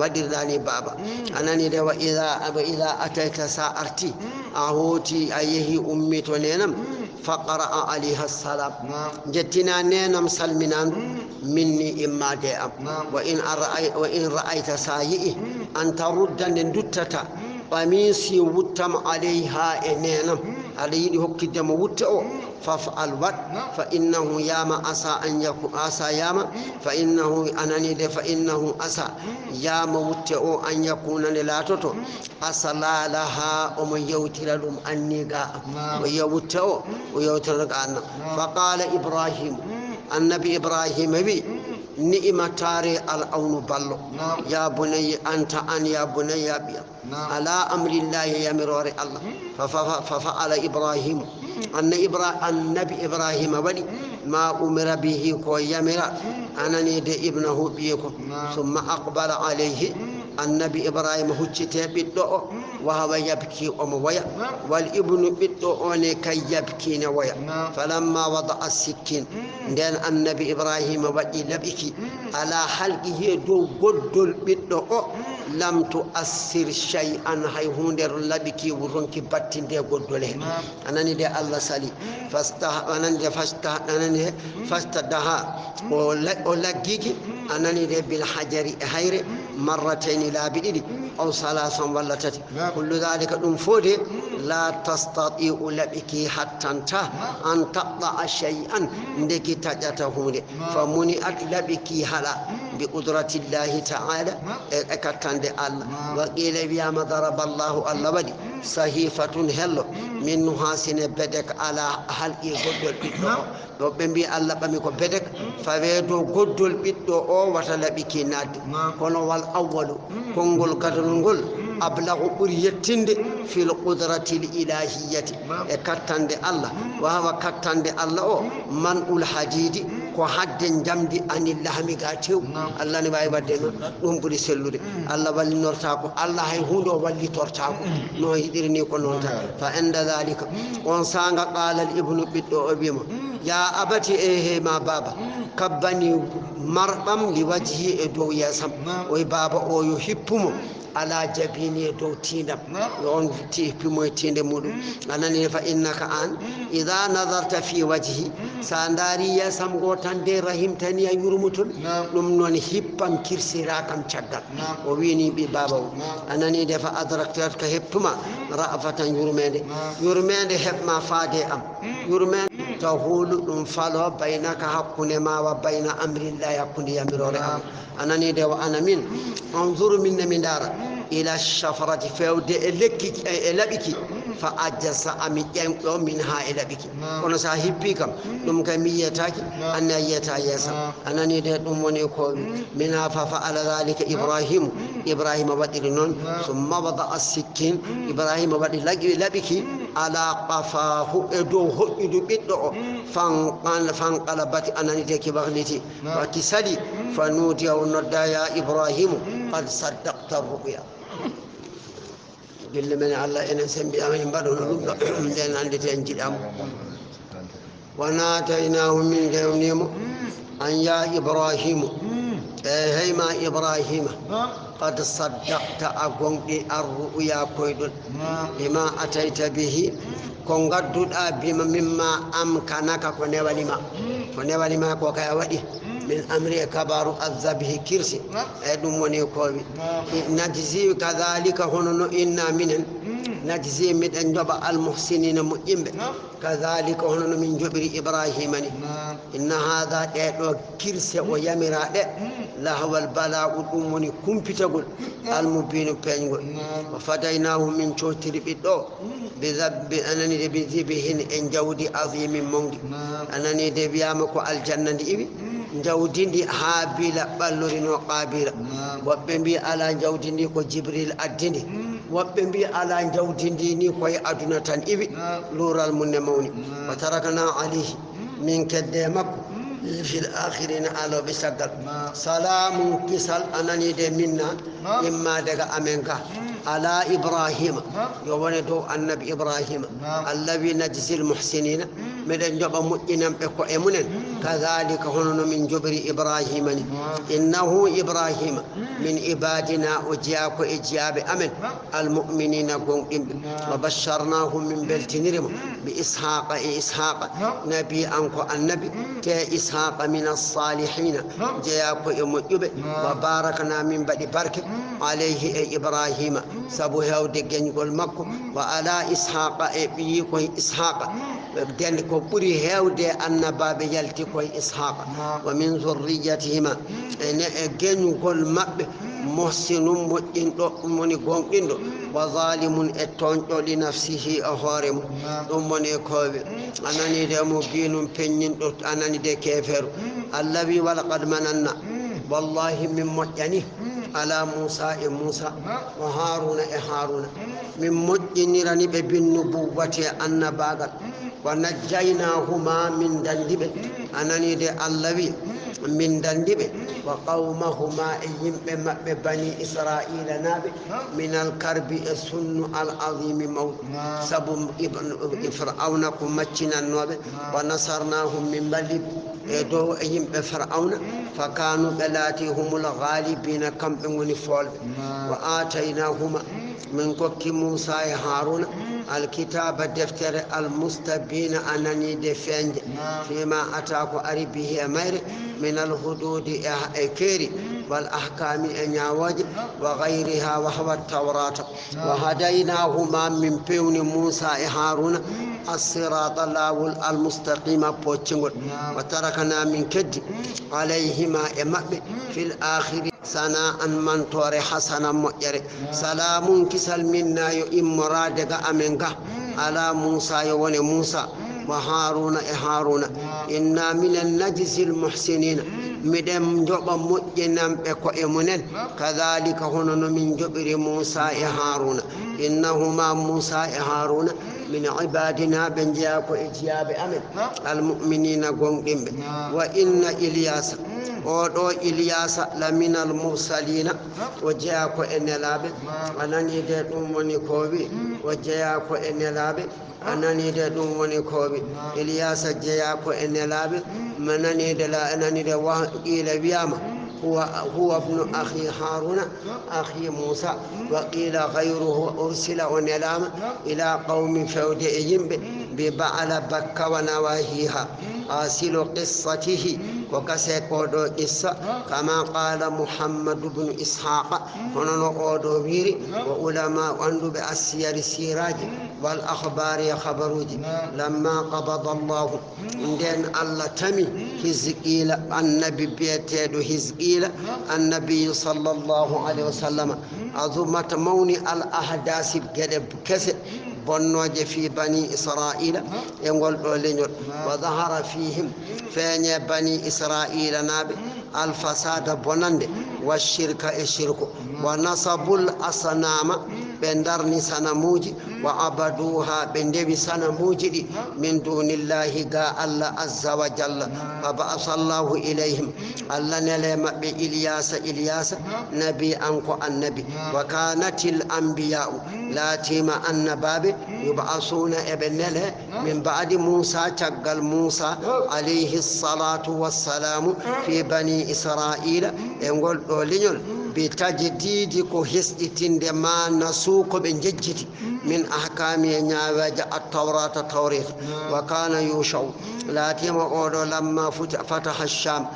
ودير داني بابا أنني دوا إذا أتيت سأرتي أهوتي أيه أمي تنينم فقرأ عليها السلام جتنا نينم سلمنان مني إما ديام وإن رأيت سايئ أن ترد ندتتا قميصي وتم عليها إنينم عليه هكي دم وتأو فافعل ود فإنه ياما أسى أن يكون أسى ياما فإنه أنني ده فإنه أسى ياما وتأو أن يكون لاتوتو أسى لا لها أم يوتر لهم أنيقا ويوتأو ويوتر لقانا فقال إبراهيم النبي إبراهيم بي نئمة تاري الأون بالو يا بني أنت أن يا بني يا بي على أمر الله يا مرور الله ففعل إبراهيم النبي إبراهيم ولي ما أمر به كو يمر أنني دي ابنه بيكم ثم أقبل عليه النبي إبراهيم هجته بالدعاء وهو يبكي ويا والابن بالدعاء كي يبكي ويا فلما وضع السكين دين النبي إبراهيم بدي لبكي على حلقه دو قدل بالدعاء لم تؤثر شيئا هيهون در لبكي ورنك باتين دي قدله أنني دي الله سالي فاستدها ولقيك أنني دي بالحجر هير مرتين لا بدي أو ثلاثا ولا تتي كل ذلك نفودي لا تستطيع لبكي حتى انتهى أن تقطع شيئا ندكي تجته فمنئت لبكي هلا بقدرة الله تعالى أكتند الله وقيل بيام ضرب الله الله بدي صحيفة هلو من حسن بدك على هل يقدر بيدو وبنبي الله بميكو بدك فبيدو قدر بيدو أو وتلبكي ناد كون والأول كونغول كاتنغول أبلغ بريتند في القدرة الإلهية كتند الله وهو كتند الله من الحديد ko hadden jamdi ani lahmi gatiw Allah ne way wadde non dum buri sellude Allah walli norta ko Allah hay hundo walli torta ko no hidirni ko non ta fa inda zalika on sanga qala al ibnu biddo obima ya abati ehe ma baba kabbani marbam li wajhi e dow yasam oy baba o yo hippumo ala jabini do tindam on tipi moy tinde mudum anani fa innaka an idha nadarta fi wajhi sandari ya sam go tan de rahim tan ya yurmutul dum non hippam kirsira kam caggal o wini bi baba anani de fa adrakta ka hippuma ra'afatan yurmende hebma faade am yurmende tahulu dum falo bainaka hakune ma wa baina amrillahi hakuni yamirore am anani de wa ana min anzuru minna min dara ila shafarati fewde lekki elabiki fa ajasa ami yenko minha elabiki kono sa hippi kam dum kam miyataki anna yata yasa anani de dum woni ko minha fa ala zalika ibrahim wadiri non summa wada as-sikkin ibrahim wadi labiki ala qafahu edo hoddu biddo fan qalabati anani de kibagniti wa kisali fanudi wa nodda ya ibrahim qad saddaqta ru'ya gelle men Allah enen sembi amen badono dum den ande ten jidam wana taynahu min gawnimo an ya ibrahim هيما إبراهيم قد صدقت أقوم الرؤيا كويدون لما أتيت به كونغدود بما مما أمكنك كونيوالما كوكايا ودي من أمر كبار الذبح كرسي أدم ونيكوبي نجزي كذلك هنا إنا من نجزي من أنجب المحسنين مجنب كذلك هنا من جبر إبراهيم إن هذا كرسي ويمر لهو البلاء الأمني كمبتغل المبين بينغل وفديناه من شوتر بدو بذب أنني بذبهن إن جودي عظيم مونغي أنني دبيامكو الجنة إبي جودي هابيل بلورين وقابيل وبنبي على جودي كو جبريل أدني وبنبي على جودي كو أدنى تن إبي لورال منموني وتركنا عليه من كدمكو في الآخرين على بسقل سلام كسل أنني دي منا إما دقا أمنك على إبراهيم يوندو النبي إبراهيم الذي نجزي المحسنين من جب مؤمنا بكو إمنا كذلك هن من جبر إبراهيم إنه إبراهيم من عبادنا أجاك إجاب أمن المؤمنين قوم وبشرناهم من بلتنرم بإسحاق نبي أنكو النبي كإسحاق من الصالحين جاكو إمجب وباركنا من بعد بركة عليه إبراهيم سبو هاودي جنجول مكو وعلى إسحاق إبيكو إسحاق دين كو بري هاودي أن باب يلتي كو إسحاق ومن ذريتهما جنجول مكو محسن مؤمن مني غونغيندو وظالم اتونجو لنفسه أهارم أمني كوبي أنني دي مبين بينين أنني دي كافر الذي ولقد مننا والله من مجني على موسى وهارون من مجني رني بالنبوة النباغت ونجيناهما من دندب أنني دي الذي من دندب وقومهما بني إسرائيل نابي من الكرب السن العظيم موت سب فرعون كمتنا النوبة ونصرناهم من بلد دو أيم بفرعون فكانوا ثلاثهم الغالبين كم من فول وآتيناهما من كوك موسى هارون الكتاب الدفتر المستبين أنني دفنج فيما أتاكو أربيه أمير من الحدود إكيري والأحكام أنياوج وغيرها وهو التوراة وهديناهما من بين موسى هارون الصراط الله المستقيم بوتشنغول وتركنا من كد عليهما إمام في الآخر سناء من تور حسنا مؤجر سلام كسل منا يؤم مرادك أمنك على موسى يوني موسى وهارون إنا من النجس المحسنين مدم جب مؤجنا بكو إمنن كذلك هنا من جبر موسى هارون إنهما موسى هارون من عبادنا بنجاك إجياب أمن المؤمنين قوم وإن إلياس ودو إلياس لمن المرسلين وجاك إن لابد أنني دون ونكوبي وجاك إن لابد أنني دون ونكوبي إلياس جاك إن لابد منني دلا أنني دوا إلى بيامه هو ابن أخي هارون أخي موسى وقيل غيره أرسل ونلام إلى قوم فودئهم ببعل بك ونواهيها أصل قصته وكسيكودو قصة كما قال محمد بن إسحاق وننقودو بيري وعلماء أندو بأسير السيراج والأخبار خبروج لما قبض الله عندن الله تمي هزقيل النبي بيتيدو هزقيل النبي صلى الله عليه وسلم عظمة موني الأحداث بجدب كسر بنوج في بني إسرائيل يقول لنجر وظهر فيهم فين بني إسرائيل نابي الفساد بنند والشرك الشرك ونصب الأصنام بندرني سنموجي وعبدوها بندبي سنموجي من دون الله قال الله عز وجل فبعث الله إليهم الله نلم بإلياس نبي أنكو النبي وكانت الأنبياء لا تيما النباب يبعثون ابن له من بعد موسى تقل موسى عليه الصلاة والسلام في بني إسرائيل يقول لنجل بتجديد كهستين دما نسوق بنججتي من أحكام نياوج التوراة التوريخ وكان يوشع لا تيم أولو لما فتح الشام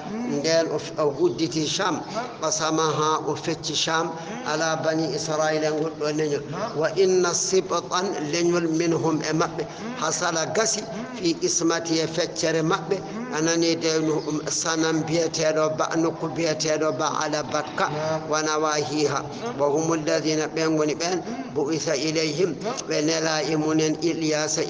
دين أودت الشام قسمها وفتش الشام على بني إسرائيل وإن السبطا لنول منهم أمب حصل قسي في اسمته فتر مب أنني دين سنم بيتيرو بأنك بيتيرو على بكة ونواهيها وهم الذين بين بؤث إليهم ونلائمون إلياس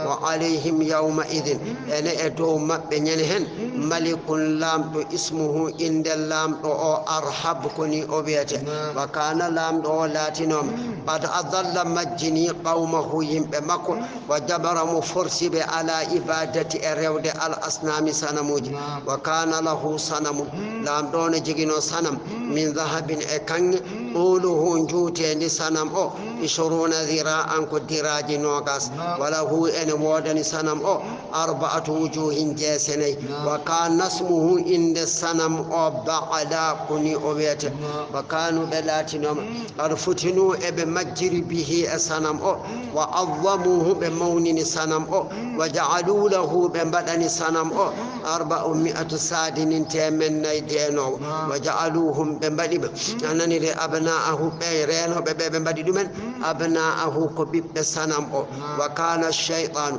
وعليهم يومئذ أنا أدوم بينهن ملك لام اسمه إن اللام أو أرحب كني أبيته وكان لام أو لاتنوم قد أضل مجني قومه يمبمكو وجبر مفرسب على عبادة الرود الأصنام سنموج وكان له صنم لام دون جينو صنم من ذهب أكن قوله جوتي صنم أو 20 ذراعا كدراج نوغاس وله أن ودن صنم أو 4 وجوه جاسني وكان اسمه إن الصنم أو بعلا كني أبيت وكانوا بلاتنهم أرفتنوا بمجر به الصنم أو وعظموه بمون صنم أو وجعلوا له ببدن صنم أو 400 ساد تمن نيدينو وجعلوهم ببدن أنني أبناءه بيرين ببدن أبناءه كبيب صنم أو وكان الشيطان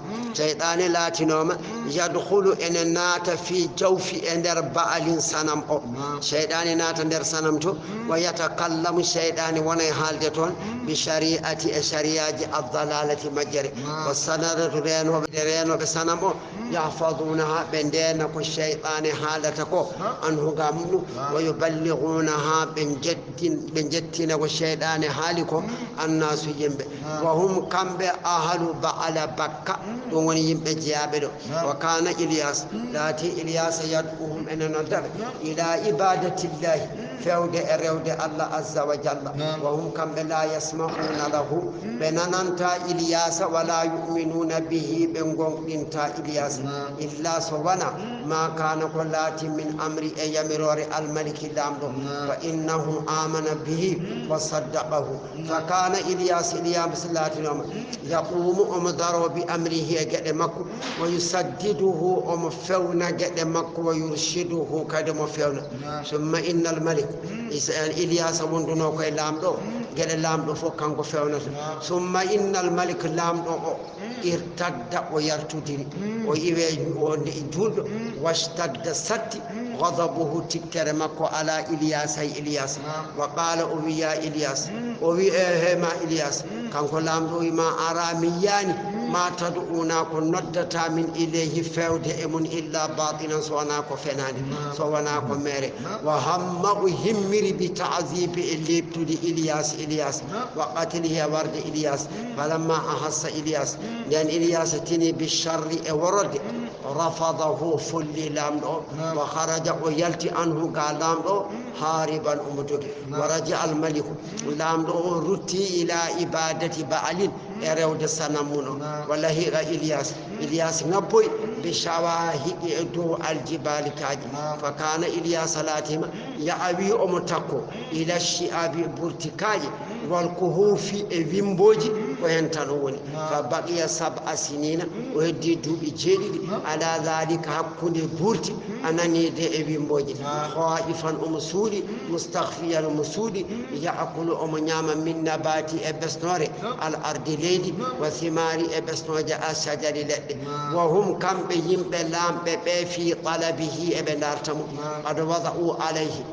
لاتنهم يدخل إن النات في جوف اندر بعل صنم أو شيطان نات اندر صنم تو ويتكلم الشيطان وني حالتون بشريعة الضلالة مجري والسنة رينو بصنم أو يحفظونها بندين الشيطان حالتكو أنه قامنوا ويبلغونها بنجتنا والشيطان حالكو الناس ينبه وهم كم بأهل بعل بكة دون ينبه جابلو وكان إلياس لاتي إلياس يدعوهم إن ندر إلى عبادة الله فود أرود الله عز وجل وهم كم لا يسمعون له بنانتا إلياس ولا يؤمنون به بنقوم انتا إلياس إلا سوانا ما كان قلات من أمر يمرور الملك الأمر فإنه آمن به وصدقه فكان إلياس لاتنوم يقوم أمدر بأمره قدمك ويسدده أمفون قدمك ويرشده قدمفون ثم إن الملك إلياس مندنوك الأمر قال الأمر فوقان فون ثم إن الملك الأمر ارتد ويرتدني ويجود واشتد ست غضبه تكرمك على إلياس وقال أبي يا إلياس أبي ما إلياس كان كلام ما أرامياني ما تدعونا كنودتا من إليه فود إمن إلا باطنا سوناك فناني سوناك ميري وهم همر بتعذيب اللي ابتدي إلياس وقتله ورد إلياس فلما أحس إلياس لأن إلياس تني بالشر ورد رفضه فل لامدو وخرج ويلتي عنه قال لامدو هاربا أمدك ورجع الملك لامدو رتي إلى عبادة بعل أرود سنمون والله إلياس نبوي بشواهد دو الجبال كاجي فكان إلياس لاتما يأوي أمتكو إلى الشعاب برتكاجي والكهوف فيمبوجي وينتنوني فبقي 7 سنين وهدي دوبي جيدي على ذلك حكوني بورتي أنني دي فيمبوجي خائفا أمسولي مستخفيا أمسولي يأكل أمنيام من نبات أبسنوري الأرض ليدي وثمار أبسنوجة الشجر لدي وهم كم بهم بلام ببي في طلبه ابنارتم قد وضعوا عليه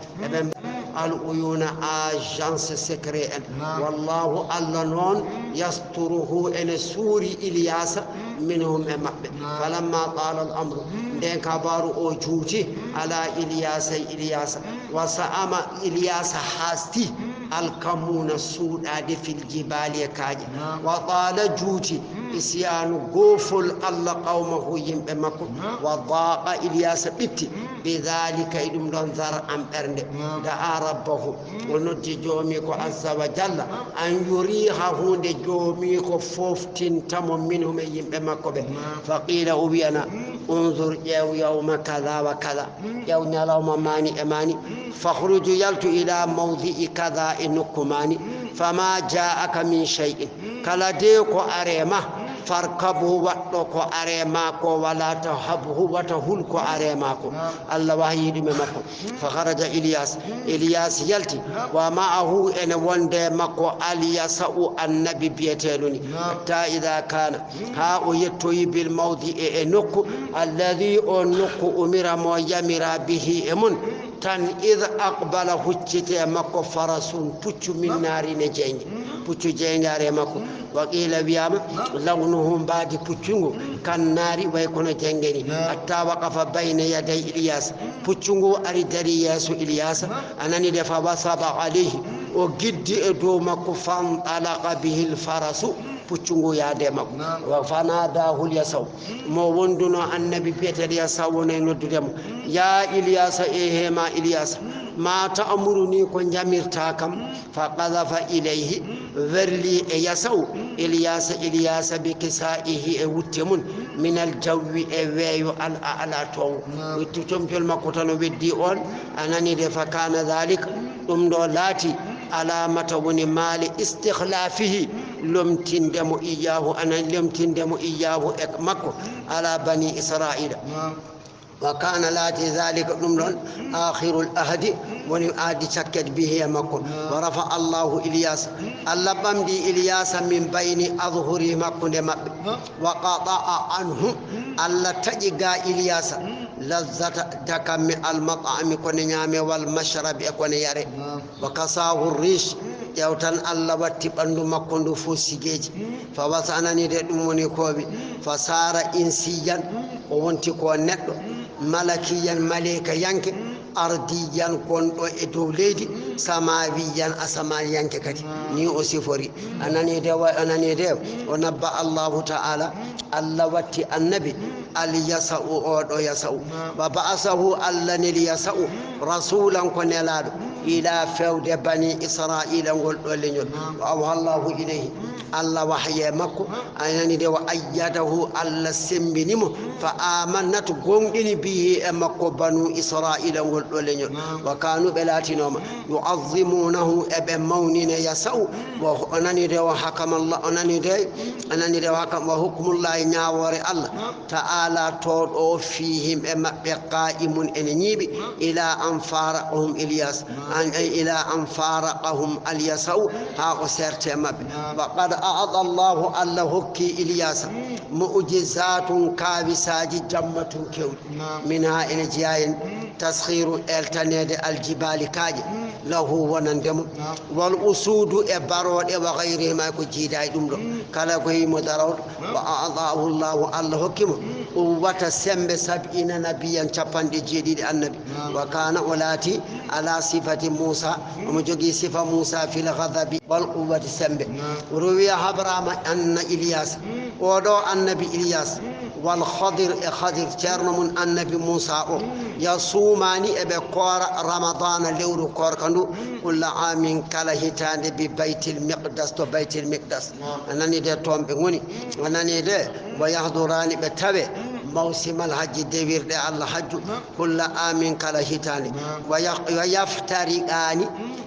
العيون أجانس سكريا والله ألنون يستره إن سوري إلياس منهم فلما طال الأمر دين كبار أوجوتي على إلياس وسأم إلياس حاستي الكمون السوداء في الجبال كاجي وطال جوتي إسيان غوفل الله قومه يمبمكم وضاق إلياس بيتي بذلك إدم دنظر أم أرند دعا ربه ونجي جوميكو عز وجل أن يريحه جوميكو فوفتين تم منهم يمبمكم فقيل أبينا انظر يوم كذا وكذا يوم ماني أماني فاخرج يلت إلى موضع كذا إنكماني fama ja'aka min shay'in kala de ko arema farkabu waddo ko arema ko wala tahabhu wa tahul ko arema ko Allah wahidi me makko fa kharaja Ilyas yalti wa ma'ahu en wonde makko aliyasa'u annabi biyeteluni hatta idha kana ha o yettoyi bil mawdi e nokku alladhi on nokku umira mo yamira bihi emun tan id aqbala huccite makko farasun puccu min nari ne jengi puccu jengare makko wa qila wiyama lawnuhum badi puccungo kan nari way kono jengeni hatta waqafa bayna yaday Ilyas puccungo ari dari yeso Ilyas anani defa wasaba alayhi o giddi e do makko fam alaqa bihi al farasu puccungo yaade makko wa fanada hul yasaw mo wonduno annabi petel yasaw ne noddudemo ya Ilyas e hema Ilyas ma ta'muruni ko jamirta kam fa qadhafa ilayhi verli e yasaw Ilyas bi kisaihi e wuttemun min al jawi e weeyo al ala ton wutti tompel makko tan weddi on anani de fa kana dhalik dum do lati alamata woni mali istikhlafihi lomtindemo iyahu e makko ala bani israila وكان لاتي ذلك نمر آخر الأهد ونعاد شكت به مكو ورفع الله إلياس الله بمدي إلياس من بين أظهر مكو وقطع عنه الله تجيغا إلياس لذة دكم المطعم كون نيام والمشرب كون يري وكساه الريش يوتن الله واتي بندو مكو فوسيجي فوسانني دي دموني كوبي فصار إنسيا وونتي كو نيدو malakiyan maleka yanke ardiyan kondo e dow leydi samawiyan asaman yanke kadi ni o sifori anani de o nabba Allahu ta'ala Allah watti annabi al yasa'u odo yasa'u wa ba'asahu Allah nil yasa'u rasulan ko nelado ila fewde bani israila gol do leñol wa Allahu ilayhi Allah wahye makko anani de wa ayyadahu Allah sembinimo fa amanatu gongdini bihi e makko banu israila gol do leñol wa kanu belatinoma yu'azzimunahu ebe mawnina yasau wa anani de wa hakama Allah anani de wa hakama hukmullah nyaawore Allah ta'ala to do fihim e mabbe qa'imun en nyibi ila an faraqahum Ilyas an ila an faraqahum al yasau ha o serte mabbe wa qad a'adha Allahu alla hukki Ilyas mu'jizatun kabisaji jammatun kewdi minha ina jiyayen taskhiru eltanede aljibali kaaje lahu wonandemo wal usudu e barode wa ghayrihima ko jiiday dum do kala ko yimo darawdo wa a'adhahu Allahu alla hokkimo wata sembe sab'ina nabiyan capande jeedidi annabi wa kana ulati ala sifati Musa mo jogi sifa Musa fil ghadabi wal quwwati sembe ruwiya habrama anna Ilyas odo annabi Ilyas wal khadir e khadir cerno mun annabi Musa o yasumani ebe kora ramadan lewru kor kandu kulla amin kala hitande bi baitil miqdas to baitil miqdas anani de tombe ngoni anani de wa yahdurani be tabe موسم الحج دير دي الله حج كل آمين كلا هيتاني ويفترقاني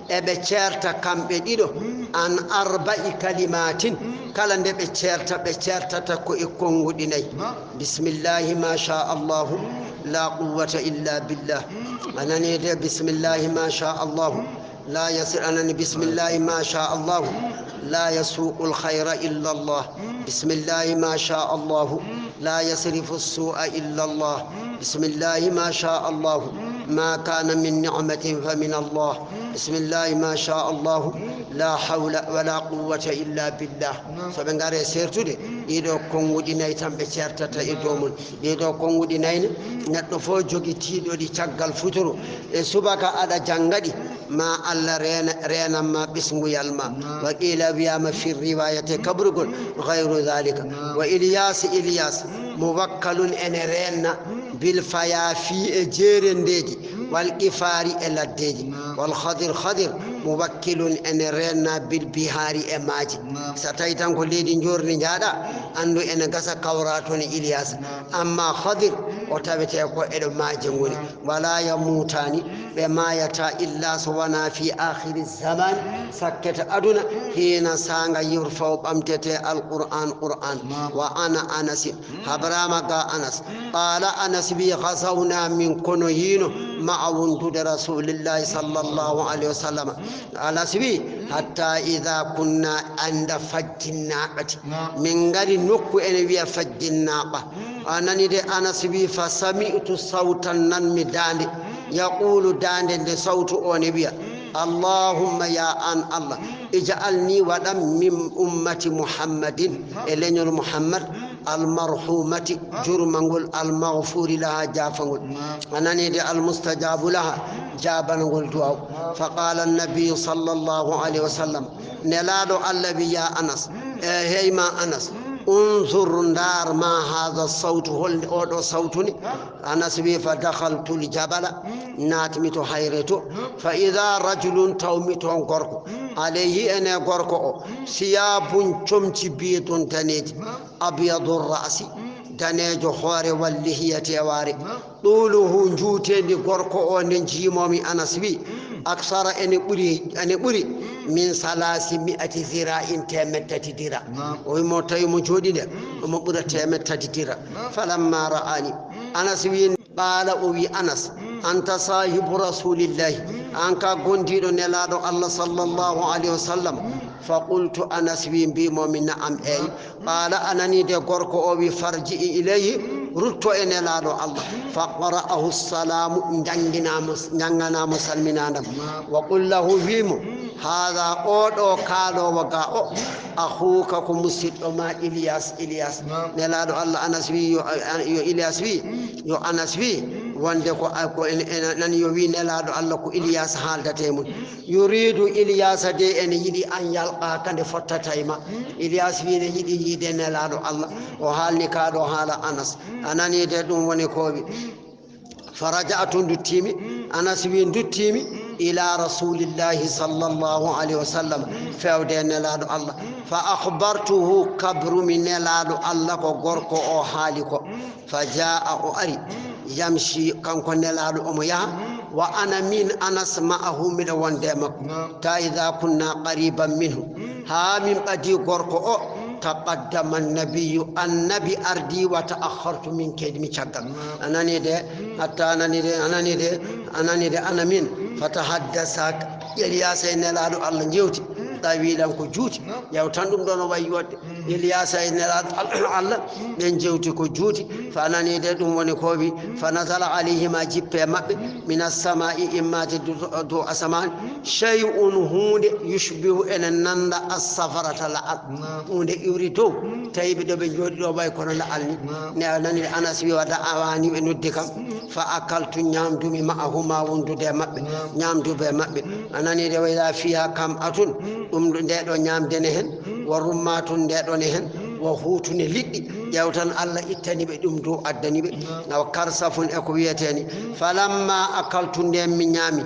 ebe certa kambe dido an arba'i kalimatin kala nde be certa ko e kongudi nay bismillah ma sha Allah la quwwata illa billah anani de bismillah ma sha Allah لا يصير أنني بسم الله ما شاء الله لا يسوق الخير إلا الله بسم الله ما شاء الله لا يصرف السوء إلا الله بسم الله ما شاء الله ما كان من نعمة فمن الله بسم الله ما شاء الله لا حول ولا قوة إلا بالله فبنغاري سيرتودي يدو كونغودي نايتام بشارتتا يدومون يدو كونغودي ناين نتفو جوغي تيدو دي تشغال فوتورو سباكا على جانغادي ما الله رينا ما بسمو يالما وقيل بيام في الرواية كبرغل غير ذلك وإلياس موكل ان رينا بالفيافي جيرنديجي والإفاري الاديجي والخضر خضر موكل أن رنا بالبهار إماجي ستايتان كل دين جور نجادا أنو أن قصة كوراتون إلياس أما خضر وتبتي أكو إلماجي ولا يموتاني بما يتا إلا سوانا في آخر الزمان سكت أدنى حين سانغ يرفع بامتتي القرآن قرآن وأنا أنس هبرامك أنس قال أنس بي غزونا من كنوين مع وندود رسول الله صلى الله عليه وسلم أنس بي حتى إذا كنا عند فج الناقة من غير نكو أنبيا فج الناقة أنني دي أنس بي فسمعت صوتا ننمي داندي يقول داندي صوت أنبيا اللهم يا أن الله اجعلني ودم من أمة محمد إلين محمد المرحومة جرمانغول المغفور لها جافنغول أنني دي المستجاب لها جابنغول دعو فقال النبي صلى الله عليه وسلم نلادو النبي يا أنس هيما أنس انظر النار ما هذا الصوت هو صوتني أنس بي فدخلت الجبل ناتمت حيرته فإذا رجل تومت غرق عليه أنا غرق ثياب شمت بيت تنيج أبيض الرأس تنيج خوار واللهية واري طوله جوتي غرق ونجيمومي أنس بي أكثر أن بري من 300 ذراع تمتت ذراع ويموتي مجودين ومبرة تمتت ذراع فلما رآني أنس قال أبي أنس أنت صاحب رسول الله أنك قندير نلاد الله صلى الله عليه وسلم فقلت أنس بمؤمن نعم أي قال أنني دي قرق أبي فرجئ إليه رتو إن لادو الله فقرأه السلام نجنا مسلمنا وقل له بيمو هذا أودو كالو وقاو أخوك كمسيد ما إلياس نلادو الله أنس بي إلياس بي يو أنس بي وندكو أكو نن يوي نلادو الله كو إلياس حال تيمون يريد إلياس دي أن يدي أن يلقى كان فتتايما إلياس بي يدي نلادو الله وحال نكادو حال أنس أنني دون ونكوبي فرجعت دتيمي أنس بين دتيمي إلى رسول الله صلى الله عليه وسلم فأودين لادو الله فأخبرته كبر من لادو الله كغرق أو حالك فجاء أري يمشي كان كن لادو أميا وأنا من أنس معه من وندمك تا إذا كنا قريبا منه ها من قدي غرق أو تقدم النبي أردي وتأخرت من كدمي شغل أنني ده حتى أنني ده أنا من فتحدثك إلياس إن لادو الله جوتي طويلا كجوتي يا تندم دون ويوت إلياس إن لادو الله من جوتي كجوتي فأنني ده دون ونكوبي فنزل عليه ما جب من السماء إما دو أسمان شيء هون يشبه أن النند السفرة الأرض هون يريدو تايب دو بنجود دو باي كون لالني ناني أنس بي ودا اواني ندكم فاكلت نيام دومي معهما وندو دي مابbe نيام دو be mabbe anani de wayla fiha kam atun de do نيام dene hen warummatun de do ne hen wa hutune liddi yawtan Allah ittani be dum do addani be naw karsafun e ko wiyeteni falamma akaltu de mi nyami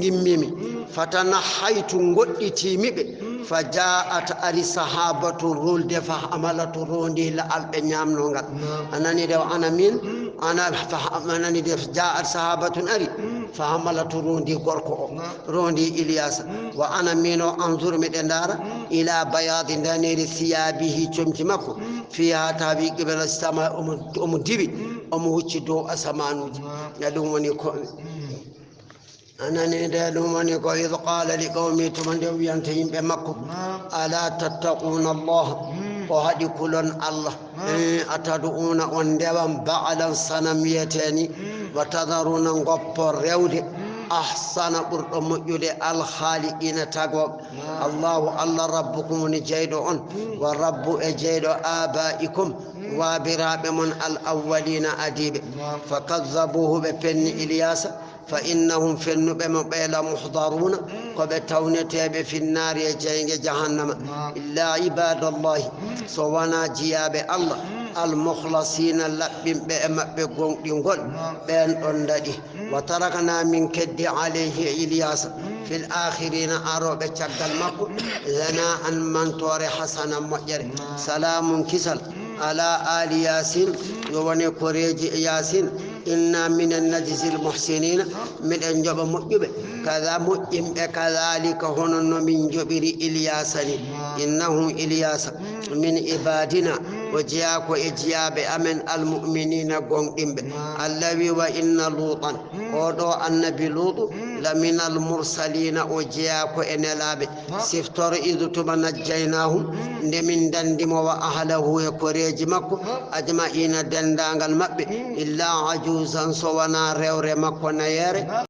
gimmimi fatanahaytu godditimi be فجاءت أري صحابة رول دفع عملت روندي لألب نعم نونغات أنني دو أنا مين أنني دو جاءت صحابة أري فعملت روندي غوركو روندي إلياس وأنا مينو أنظر مدندار إلى بياض دانير ثيابه تمتمكو فيها تابي قبل السماء ديبي هوتشي دو أسمانو يدومني كون أنني دالومني إذ قال لقومي تمن ينتهي بمكة ألا تتقون الله وهدي كل الله أتدعون أندبا بعد سنميتني وتذرون غفر رود أحسن قرطم يد الخالقين تقوى الله ربكم نجيدون والرب أجيد آبائكم وبراب من الأولين أديب فكذبوه بفن إلياس فإنهم في النبم بلا محضرون قبتونتي في النار يجين جهنم إلا عباد الله سوانا جياب الله المخلصين لبن بأمب بقول بين أنددي وتركنا من كد عليه إلياس في الآخرين أروب تشغل مكو ثناء من تور حسنا مجر سلام كسل على آل ياسين يوني كوريج ياسين إنا من النجس المحسنين من أنجب مجب كذا مجب كذلك هن من جبر إلياسني إنه إلياس من عبادنا وجاك وإجياب أمن المؤمنين قوم الذي وإن لوطا ودو النبي لوط لمن المرسلين وجاك وإن لاب سفتر إذ تمنجيناهم من دندم وأهله يكوريج مكو أجمعين دندان المبي إلا عجوزا سوانا ريور مكو نيري